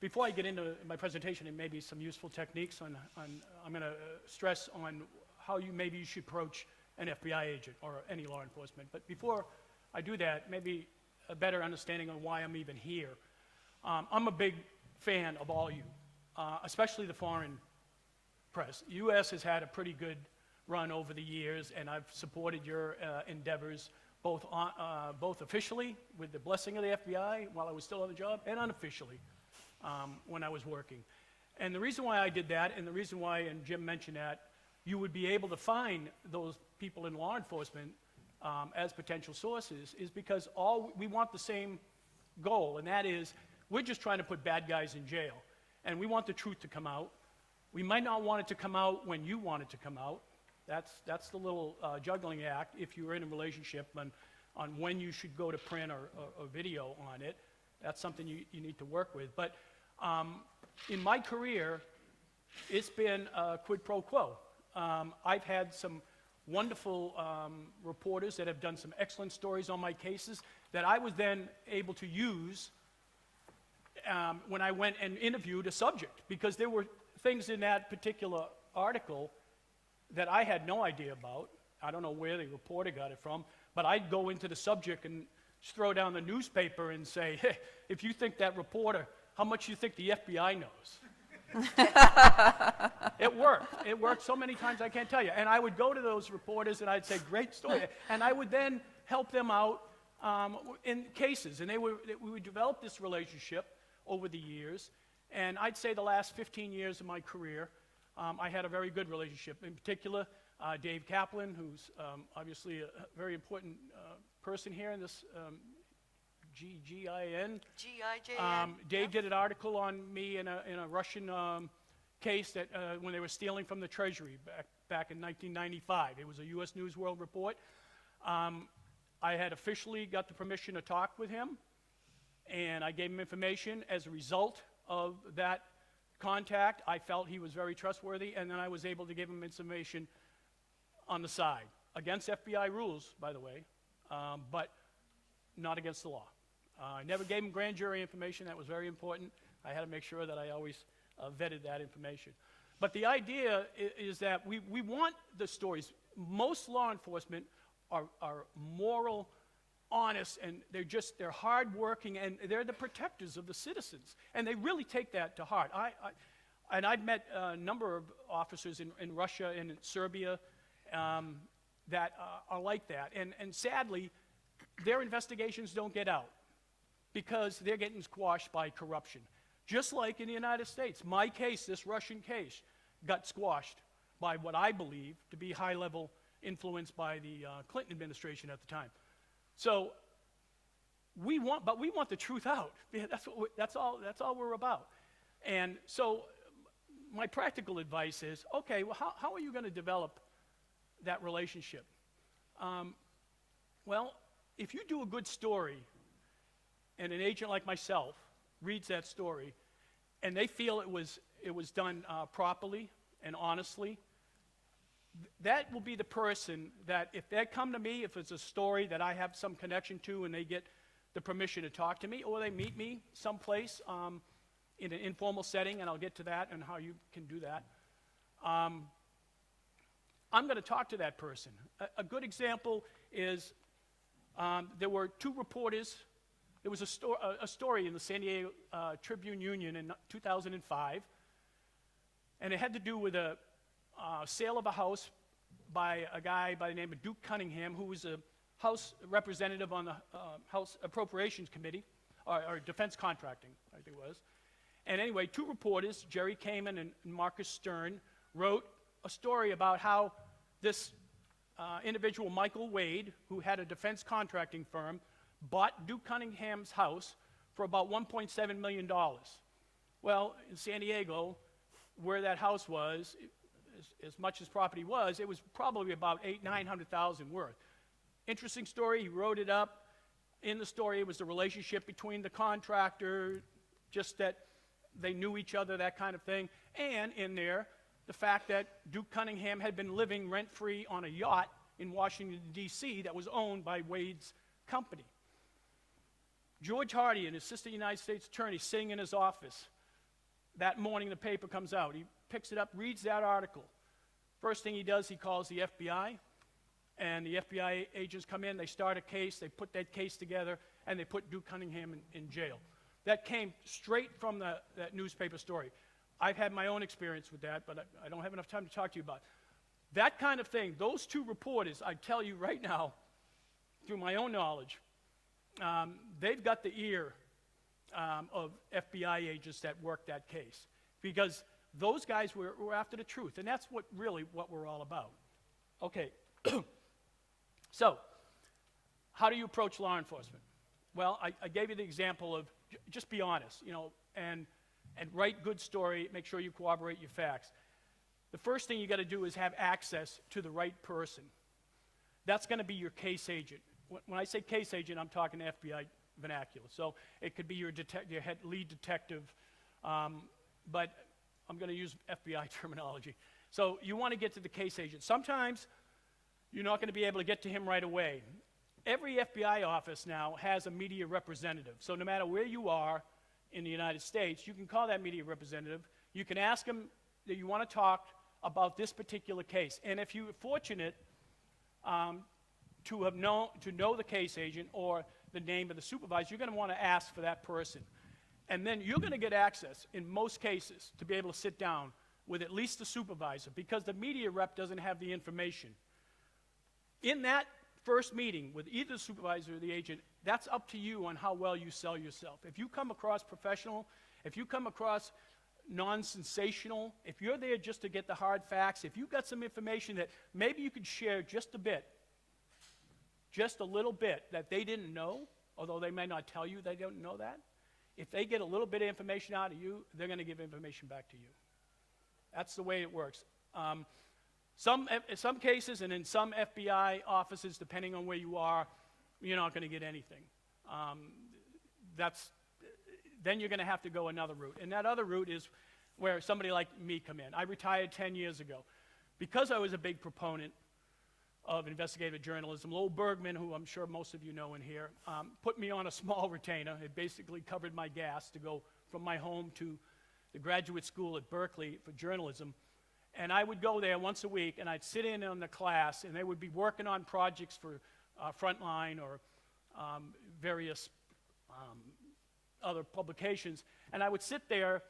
Before I get into my presentation and maybe some useful techniques I'm going to stress on how maybe you should approach an FBI agent or any law enforcement. But before I do that, maybe a better understanding on why I'm even here. I'm a big fan of all you, especially the foreign press. U.S. has had a pretty good run over the years, and I've supported your endeavors both officially with the blessing of the FBI while I was still on the job, and unofficially when I was working. And the reason why I did that, and the reason why, and Jim mentioned that, you would be able to find those people in law enforcement as potential sources is because we want the same goal, and that is we're just trying to put bad guys in jail. And we want the truth to come out. We might not want it to come out when you want it to come out. That's the little juggling act if you're in a relationship on when you should go to print or video on it. That's something you need to work with. But in my career, it's been quid pro quo. I've had some wonderful reporters that have done some excellent stories on my cases that I was then able to use when I went and interviewed a subject, because there were things in that particular article that I had no idea about. I don't know where the reporter got it from, but I'd go into the subject and just throw down the newspaper and say, hey, if you think that reporter, how much you think the FBI knows? It worked. It worked so many times I can't tell you. And I would go to those reporters and I'd say, great story. And I would then help them out in cases. And we would develop this relationship over the years. And I'd say the last 15 years of my career, I had a very good relationship. In particular, Dave Kaplan, who's obviously a very important person here in this GIJN. GIJN. Dave did an article on me in a Russian case that when they were stealing from the Treasury back in 1995. It was a U.S. News World Report. I had officially got the permission to talk with him, and I gave him information. As a result of that contact, I felt he was very trustworthy, and then I was able to give him information on the side, against FBI rules, by the way, but not against the law. I never gave him grand jury information. That was very important. I had to make sure that I always vetted that information. But the idea is that we want the stories. Most law enforcement are moral, honest, and they're hardworking, and they're the protectors of the citizens. And they really take that to heart. And I've met a number of officers in Russia and in Serbia that are like that. And sadly, their investigations don't get out because they're getting squashed by corruption. Just like in the United States. My case, this Russian case, got squashed by what I believe to be high-level influence by the Clinton administration at the time. So we want the truth out. That's all we're about. And so my practical advice is, okay, well, how are you going to develop that relationship? Well, if you do a good story, and an agent like myself reads that story, and they feel it was done properly and honestly, that will be the person that, if they come to me, if it's a story that I have some connection to and they get the permission to talk to me, or they meet me someplace in an informal setting, and I'll get to that and how you can do that, I'm going to talk to that person. A good example is there were two reporters. There was a story in the San Diego Tribune Union in 2005, and it had to do with a sale of a house by a guy by the name of Duke Cunningham, who was a House representative on the House Appropriations Committee, or Defense Contracting, I think it was. And anyway, two reporters, Jerry Kamen and Marcus Stern, wrote a story about how this individual, Michael Wade, who had a defense contracting firm, bought Duke Cunningham's house for about $1.7 million. Well, in San Diego, where that house was, as much as property was, it was probably about $900,000 worth. Interesting story, he wrote it up. In the story, it was the relationship between the contractor, just that they knew each other, that kind of thing. And in there, the fact that Duke Cunningham had been living rent-free on a yacht in Washington, D.C. that was owned by Wade's company. George Hardy, an assistant United States attorney, sitting in his office. That morning, the paper comes out. He picks it up, reads that article. First thing he does, he calls the FBI. And the FBI agents come in, they start a case, they put that case together, and they put Duke Cunningham in jail. That came straight from that newspaper story. I've had my own experience with that, but I don't have enough time to talk to you about it. That kind of thing, those two reporters, I tell you right now, through my own knowledge, they've got the ear of FBI agents that worked that case. Because those guys were after the truth, and that's what we're all about. Okay. So, how do you approach law enforcement? Well, I gave you the example of just be honest, and write good story, make sure you corroborate your facts. The first thing you got to do is have access to the right person. That's going to be your case agent. When I say case agent, I'm talking FBI vernacular. So it could be your lead detective, but I'm going to use FBI terminology. So you want to get to the case agent. Sometimes you're not going to be able to get to him right away. Every FBI office now has a media representative. So no matter where you are in the United States, you can call that media representative. You can ask him that you want to talk about this particular case. And if you're fortunate to know the case agent or the name of the supervisor, you're going to want to ask for that person. And then you're going to get access, in most cases, to be able to sit down with at least the supervisor, because the media rep doesn't have the information. In that first meeting with either the supervisor or the agent, that's up to you on how well you sell yourself. If you come across professional, if you come across non-sensational, if you're there just to get the hard facts, if you've got some information that maybe you could share just a bit, just a little bit that they didn't know, although they may not tell you they don't know that, if they get a little bit of information out of you, they're going to give information back to you. That's the way it works. Some cases and in some FBI offices, depending on where you are, you're not going to get anything. Then you're going to have to go another route. And that other route is where somebody like me come in. I retired 10 years ago. Because I was a big proponent of investigative journalism, Lowell Bergman, who I'm sure most of you know in here, put me on a small retainer. It basically covered my gas to go from my home to the graduate school at Berkeley for journalism. And I would go there once a week, and I'd sit in on the class, and they would be working on projects for Frontline or various other publications. And I would sit there,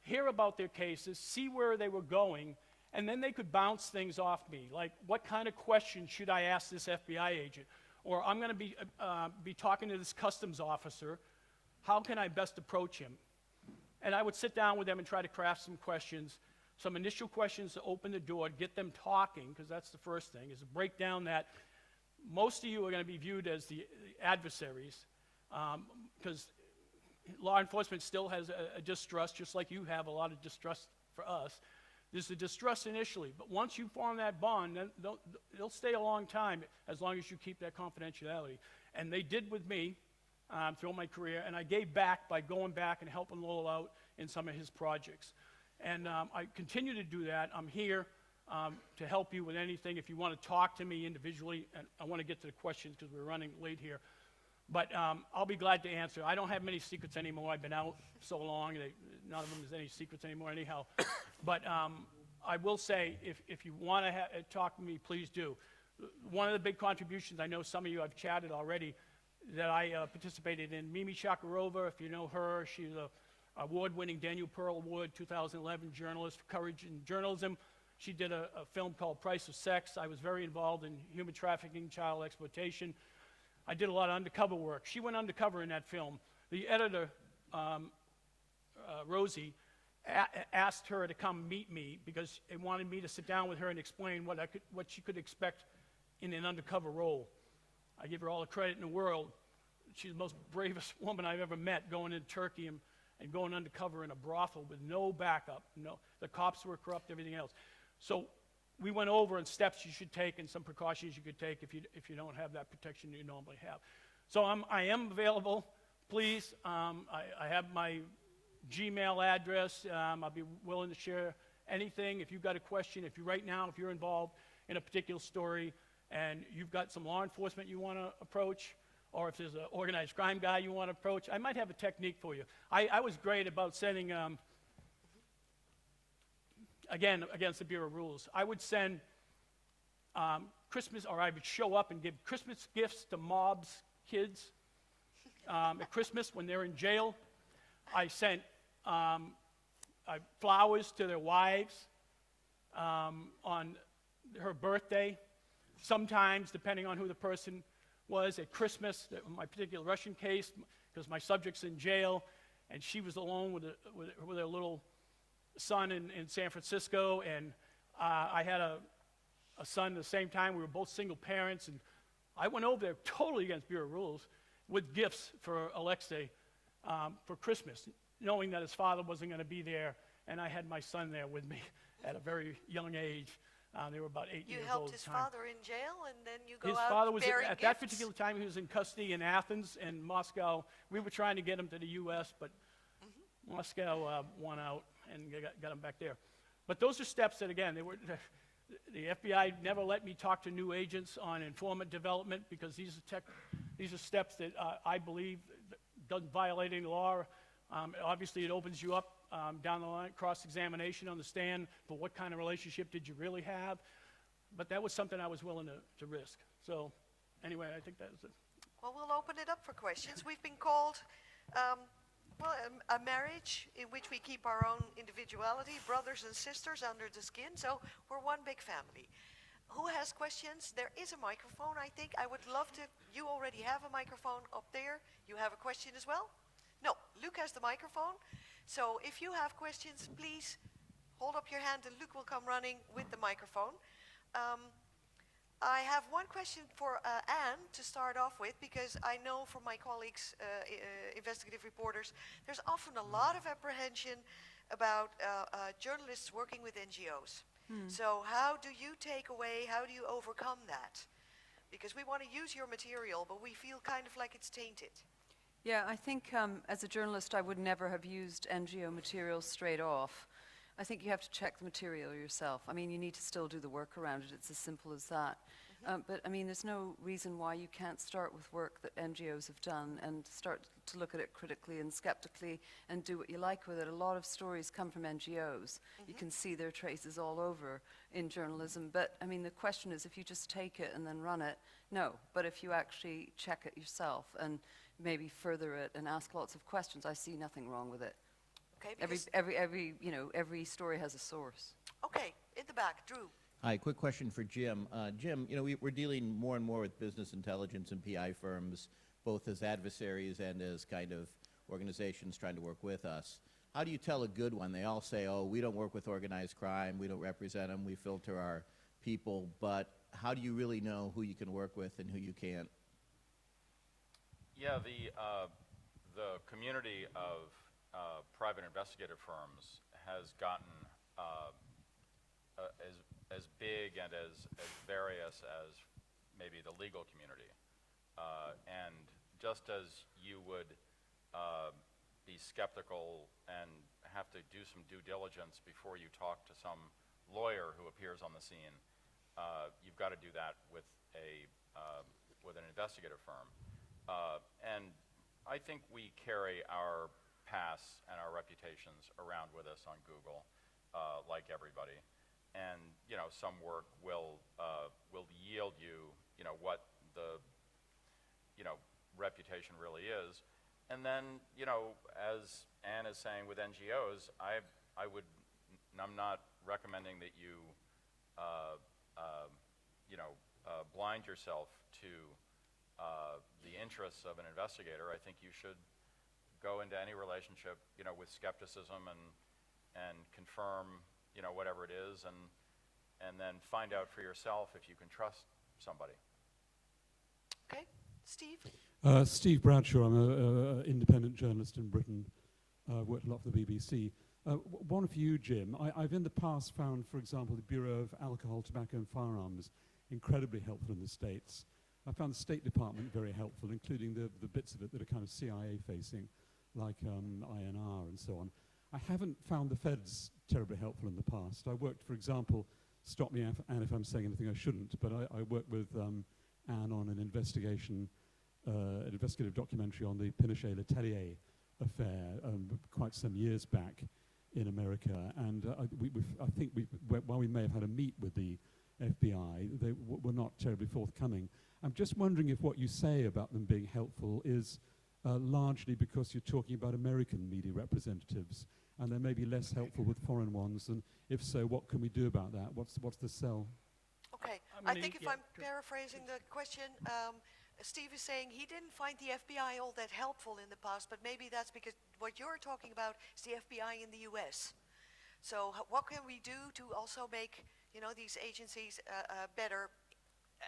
hear about their cases, see where they were going, and then they could bounce things off me, like what kind of questions should I ask this FBI agent? Or I'm going to be talking to this customs officer. How can I best approach him? And I would sit down with them and try to craft some questions, some initial questions to open the door, get them talking, because that's the first thing, is to break down that most of you are going to be viewed as the adversaries, because law enforcement still has a distrust, just like you have a lot of distrust for us. There's a distrust initially, but once you form that bond, then they'll stay a long time as long as you keep that confidentiality. And they did with me throughout my career, and I gave back by going back and helping Lowell out in some of his projects. And I continue to do that. I'm here to help you with anything. If you want to talk to me individually, and I want to get to the questions because we're running late here. But I'll be glad to answer. I don't have many secrets anymore. I've been out so long, none of them is any secrets anymore anyhow. But I will say, if you want to talk to me, please do. One of the big contributions, I know some of you have chatted already, that I participated in, Mimi Shakarova, if you know her, she's an award-winning Daniel Pearl Award 2011 journalist for courage in journalism. She did a film called Price of Sex. I was very involved in human trafficking, child exploitation. I did a lot of undercover work. She went undercover in that film. The editor, Rosie, asked her to come meet me because they wanted me to sit down with her and explain what she could expect in an undercover role. I give her all the credit in the world. She's the most bravest woman I've ever met, going into Turkey and going undercover in a brothel with no backup. No, the cops were corrupt, everything else. So we went over and steps you should take and some precautions you could take if you don't have that protection you normally have. So I am available. Please, I have my Gmail address. I'll be willing to share anything. If you've got a question, if you're involved in a particular story and you've got some law enforcement you want to approach, or if there's an organized crime guy you want to approach, I might have a technique for you. I was great about sending, again, against the Bureau rules. I would send Christmas, or I would show up and give Christmas gifts to mobs' kids at Christmas when they're in jail. I sent flowers to their wives on her birthday. Sometimes, depending on who the person was, at Christmas, my particular Russian case, because my subject's in jail, and she was alone with her little son in San Francisco, and I had a son at the same time. We were both single parents, and I went over there totally against Bureau rules with gifts for Alexei for Christmas, knowing that his father wasn't going to be there, and I had my son there with me at a very young age. They were about 8 years old. You helped at his the time. father in jail, and then you go His out father was bearing at that gifts? particular time. He was in custody in Athens and Moscow. We were trying to get him to the U.S., but Moscow won out and got him back there. But those are steps that, again, the FBI never let me talk to new agents on informant development because these are steps that I believe doesn't violate any law. Obviously, it opens you up down the line, cross-examination on the stand for what kind of relationship did you really have. But that was something I was willing to risk. So anyway, I think that was it. Well, we'll open it up for questions. We've been called, a marriage in which we keep our own individuality, brothers and sisters under the skin, so we're one big family. Who has questions? There is a microphone, I think. I would love to, you already have a microphone up there. You have a question as well? No, Luc has the microphone. So if you have questions, please hold up your hand and Luc will come running with the microphone. I have one question for Anne to start off with, because I know from my colleagues, investigative reporters, there's often a lot of apprehension about journalists working with NGOs. So how do you overcome that? Because we want to use your material, but we feel kind of like it's tainted. Yeah, I think as a journalist, I would never have used NGO material straight off. I think you have to check the material yourself. I mean, you need to still do the work around it. It's as simple as that. But I mean, there's no reason why you can't start with work that NGOs have done and start to look at it critically and skeptically and do what you like with it. A lot of stories come from NGOs. You can see their traces all over in journalism. But I mean, the question is, if you just take it and then run it, no. But if you actually check it yourself and maybe further it and ask lots of questions, I see nothing wrong with it. Okay, every story has a source. Okay, in the back, Drew. Hi, quick question for Jim. Jim, we're dealing more and more with business intelligence and PI firms, both as adversaries and as kind of organizations trying to work with us. How do you tell a good one? They all say, oh, we don't work with organized crime, we don't represent them, we filter our people, but how do you really know who you can work with and who you can't? Yeah, the community of private investigative firms has gotten as big and as various as maybe the legal community. And just as you would be skeptical and have to do some due diligence before you talk to some lawyer who appears on the scene, you've got to do that with an investigative firm. And I think we carry our past and our reputations around with us on Google, like everybody. And some work will yield you, what the reputation really is. And then, as Anne is saying with NGOs, I'm not recommending that you blind yourself to the interests of an investigator. I think you should go into any relationship, with skepticism and confirm, whatever it is, and then find out for yourself if you can trust somebody. Okay, Steve? Steve Bradshaw. I'm an independent journalist in Britain. Worked a lot for the BBC. One for you, Jim. I've in the past found, for example, the Bureau of Alcohol, Tobacco and Firearms incredibly helpful in the States. I found the State Department very helpful, including the bits of it that are kind of CIA-facing, like INR and so on. I haven't found the feds terribly helpful in the past. I worked, for example, stop me if I'm saying anything I shouldn't, but I worked with Anne on an investigative documentary on the Pinochet-Letelier affair quite some years back in America, and I think while we may have had a meet with the FBI, they were not terribly forthcoming. I'm just wondering if what you say about them being helpful is largely because you're talking about American media representatives, and they may be less helpful with foreign ones, and if so, what can we do about that? What's the sell? Okay, I'm I gonna- think if yeah, I'm paraphrasing the question, Steve is saying he didn't find the FBI all that helpful in the past, but maybe that's because what you're talking about is the FBI in the US. So what can we do to also make, these agencies better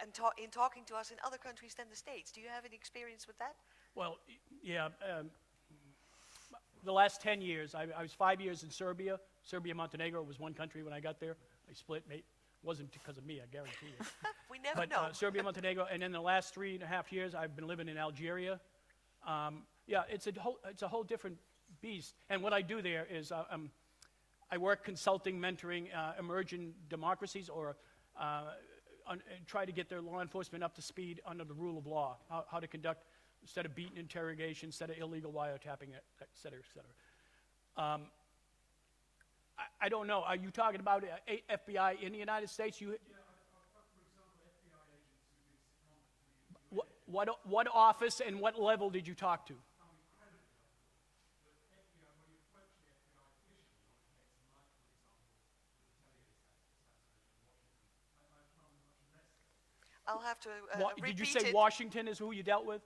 and in talking to us in other countries than the States? Do you have any experience with that? Well, yeah. The last 10 years, I was 5 years in Serbia. Montenegro was one country when I got there. I split. Wasn't because of me, I guarantee you. We never But know. Serbia, Montenegro, and then the last 3.5 years, I've been living in Algeria. Yeah, it's a whole different beast. And what I do there is I work consulting, mentoring emerging democracies, or and try to get their law enforcement up to speed under the rule of law, how to conduct, instead of beaten interrogation, instead of illegal wiretapping, et cetera, et cetera. I don't know. Are you talking about FBI in the United States? You, what office and what level did you talk to? I'll have to repeat Did you say it. Washington is who you dealt with?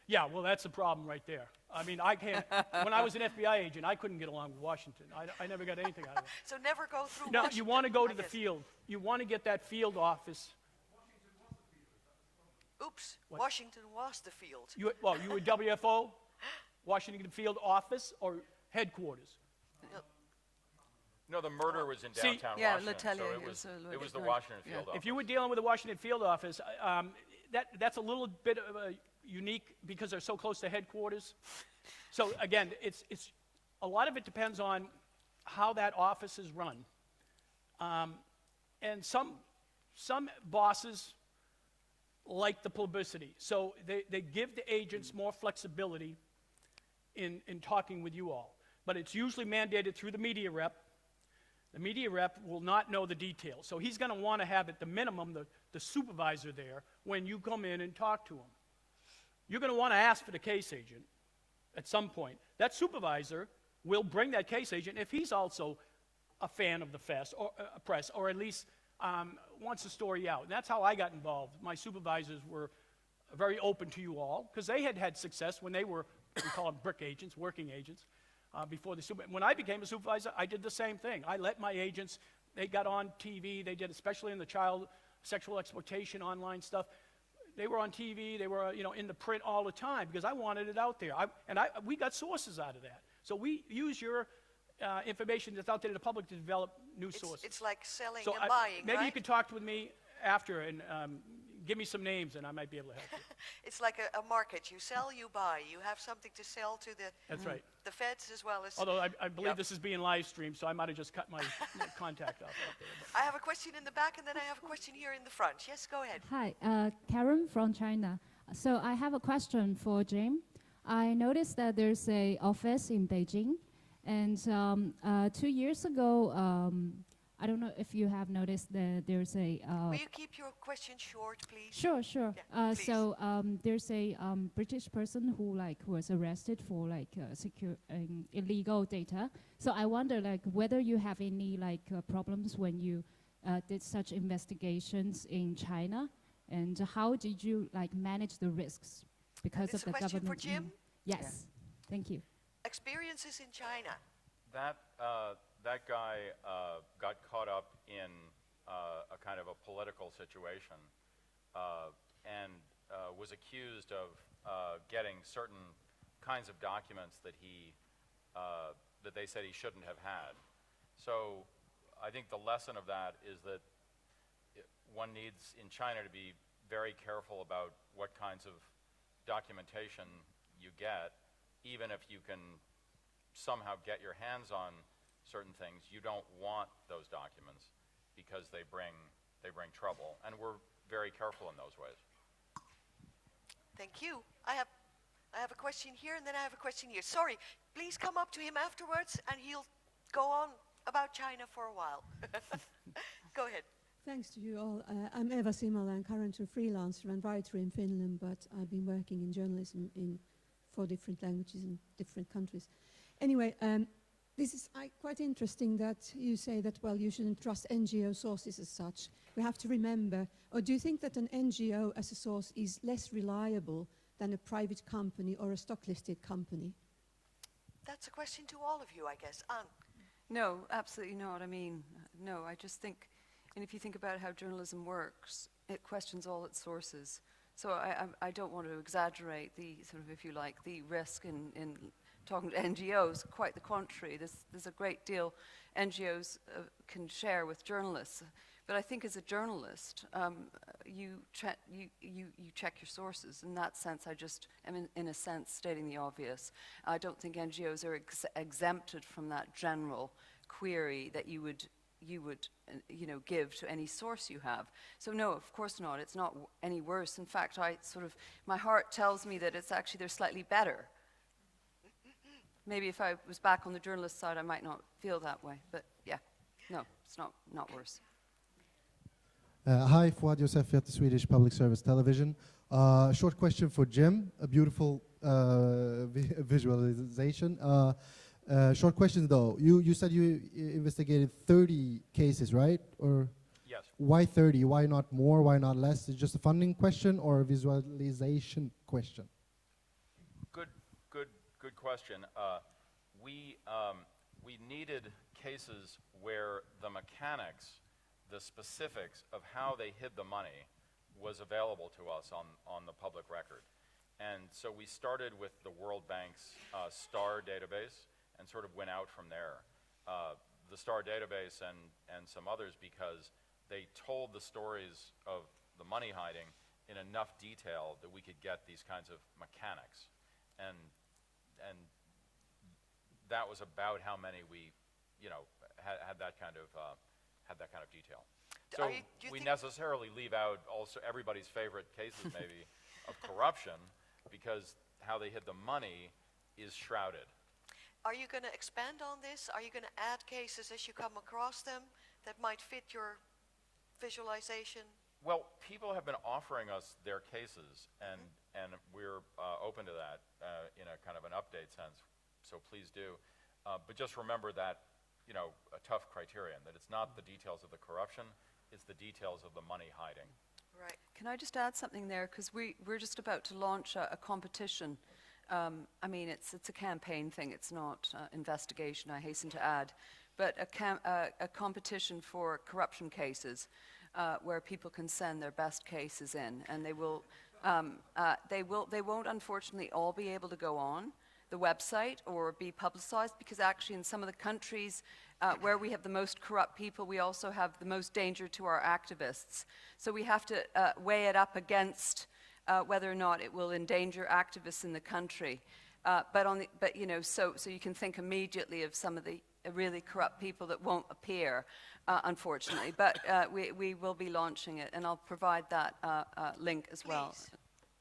Yeah, well, that's the problem right there. I mean, I can't. When I was an FBI agent, I couldn't get along with Washington. I never got anything out of it. So never go through No, Washington, you want to go I to the guess. field. You want to get that field office. Oops, What? Washington was the field. You were WFO, Washington Field Office, or headquarters? No, the murder was in See- downtown Yeah, Washington, so Letelier it was, is a it was the little- Washington yeah. field office. If you were dealing with the Washington Field Office, that's a little bit of a unique because they're so close to headquarters. So again, it's a lot of it depends on how that office is run, and some bosses like the publicity, so they give the agents more flexibility in talking with you all, but it's usually mandated through the media rep. The media rep will not know the details, so he's going to want to have at the minimum the supervisor there when you come in and talk to him. You're going to want to ask for the case agent at some point. That supervisor will bring that case agent if he's also a fan of the press, or at least wants the story out. And that's how I got involved. My supervisors were very open to you all because they had success when they were, we call them brick agents, working agents. Before the when I became a supervisor, I did the same thing. I let my agents, they got on TV, they did, especially in the child sexual exploitation online stuff. They were on TV, they were in the print all the time because I wanted it out there. We got sources out of that. So we use your information that's out there to the public to develop new sources. It's like selling So and buying, maybe right? you could talk with me after and give me some names and I might be able to help you. It's like a market. You sell, you buy. You have something to sell to That's right. the feds as well as... Although I believe Yep. this is being live streamed, so I might have just cut my contact off out there. I have a question in the back, and then I have a question here in the front. Yes, go ahead. Hi, Karen from China. So I have a question for Jim. I noticed that there's a office in Beijing, and 2 years ago, I don't know if you have noticed that there's a... Will you keep your question short, please? Sure, sure. Yeah, please. So there's a British person who was arrested for illegal data. So I wonder whether you have any problems when you did such investigations in China, and how did you manage the risks because This of the a question government? for Jim? Yes. Thank you. Experiences in China. That guy got caught up in a kind of a political situation and was accused of getting certain kinds of documents that that they said he shouldn't have had. So I think the lesson of that is that one needs in China to be very careful about what kinds of documentation you get, even if you can somehow get your hands on certain things. You don't want those documents because they bring trouble, and we're very careful in those ways. Thank you. I have a question here, and then I have a question here. Sorry, please come up to him afterwards, and he'll go on about China for a while. Go ahead. Thanks to you all. I'm Eva Simala. I'm currently a freelancer and writer in Finland, but I've been working in journalism in 4 different languages in different countries. Anyway, this is quite interesting that you say that, well, you shouldn't trust NGO sources as such. We have to remember, or do you think that an NGO as a source is less reliable than a private company or a stock-listed company? That's a question to all of you, I guess. Anne. No, absolutely not. I mean, no, I just think, and if you think about how journalism works, it questions all its sources. So I don't want to exaggerate the sort of, if you like, the risk in talking to NGOs. Quite the contrary. There's a great deal NGOs can share with journalists. But I think as a journalist, you check your sources. In that sense, I just am in a sense stating the obvious. I don't think NGOs are exempted from that general query that you would give to any source you have. So no, of course not. It's not any worse. In fact, my heart tells me that it's actually they're slightly better. Maybe if I was back on the journalist side, I might not feel that way. But yeah, no, it's not worse. Hi, Fouad Youssef at the Swedish Public Service Television. Short question for Jim. A beautiful visualization. Short question though. You said you investigated 30 cases, right? Or yes. Why 30? Why not more? Why not less? Is it just a funding question or a visualization question? Good question. We needed cases where the mechanics, the specifics of how they hid the money was available to us on the public record. And so we started with the World Bank's STAR database and sort of went out from there. The STAR database and some others because they told the stories of the money hiding in enough detail that we could get these kinds of mechanics. And that was about how many we, had that kind of detail. So we necessarily leave out also everybody's favorite cases maybe of corruption because how they hid the money is shrouded. Are you going to expand on this? Are you going to add cases as you come across them that might fit your visualization? Well, people have been offering us their cases, and we're open to that in a kind of an update sense, so please do. But just remember that, a tough criterion, that it's not the details of the corruption, it's the details of the money hiding. Right. Can I just add something there? Because we're just about to launch a competition. I mean, it's a campaign thing. It's not investigation, I hasten to add. But a competition for corruption cases where people can send their best cases in. And they won't unfortunately all be able to go on the website or be publicized because actually in some of the countries where we have the most corrupt people, we also have the most danger to our activists. So we have to weigh it up against whether or not it will endanger activists in the country. So you can think immediately of some of the really corrupt people that won't appear, unfortunately. But we will be launching it, and I'll provide that link as well. Please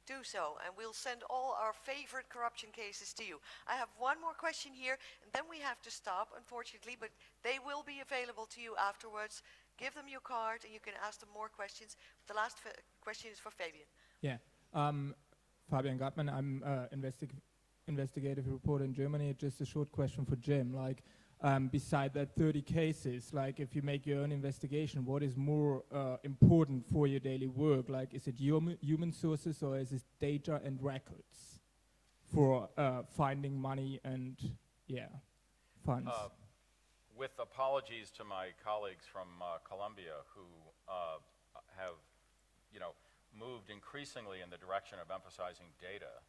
do so, and we'll send all our favorite corruption cases to you. I have one more question here, and then we have to stop, unfortunately, but they will be available to you afterwards. Give them your card, and you can ask them more questions. The last question is for Fabian. Yeah. Fabian Gartmann, I'm investigative reporter in Germany. Just a short question for Jim. Beside that 30 cases, if you make your own investigation, what is more important for your daily work? Is it human sources or is it data and records for finding money and, funds? With apologies to my colleagues from Colombia who have, moved increasingly in the direction of emphasizing data,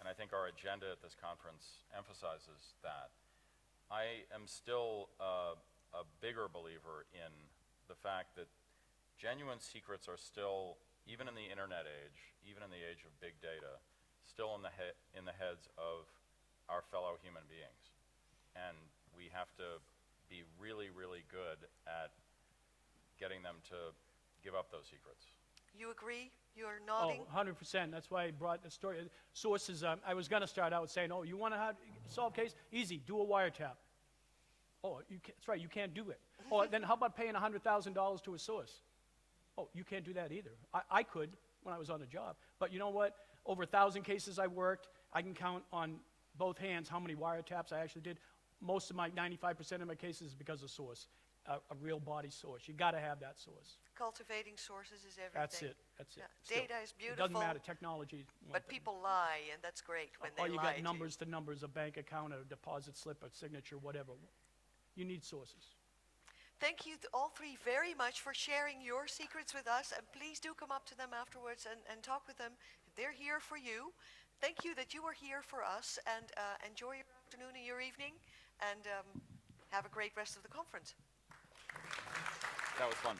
and I think our agenda at this conference emphasizes that. I am still a bigger believer in the fact that genuine secrets are still, even in the internet age, even in the age of big data, still in the heads of our fellow human beings. And we have to be really, really good at getting them to give up those secrets. You agree? You're nodding? Oh, 100%. That's why I brought the story. Sources, I was going to start out saying, oh, you want to solve case? Easy, do a wiretap. Oh, that's right, you can't do it. Oh, then how about paying $100,000 to a source? Oh, you can't do that either. I could when I was on the job. But you know what? Over 1,000 cases I worked, I can count on both hands how many wiretaps I actually did. Most of my, 95% of my cases is because of source, a real body source. You got to have that source. Cultivating sources is everything. That's it. That's it. Yeah. Still, Data is beautiful. It doesn't matter. Technology. But people lie, and that's great when they lie. Or you got numbers to numbers, a bank account, a deposit slip, a signature, whatever. You need sources. Thank you all three very much for sharing your secrets with us, and please do come up to them afterwards and talk with them. They're here for you. Thank you that you are here for us, and enjoy your afternoon and your evening, and have a great rest of the conference. That was fun.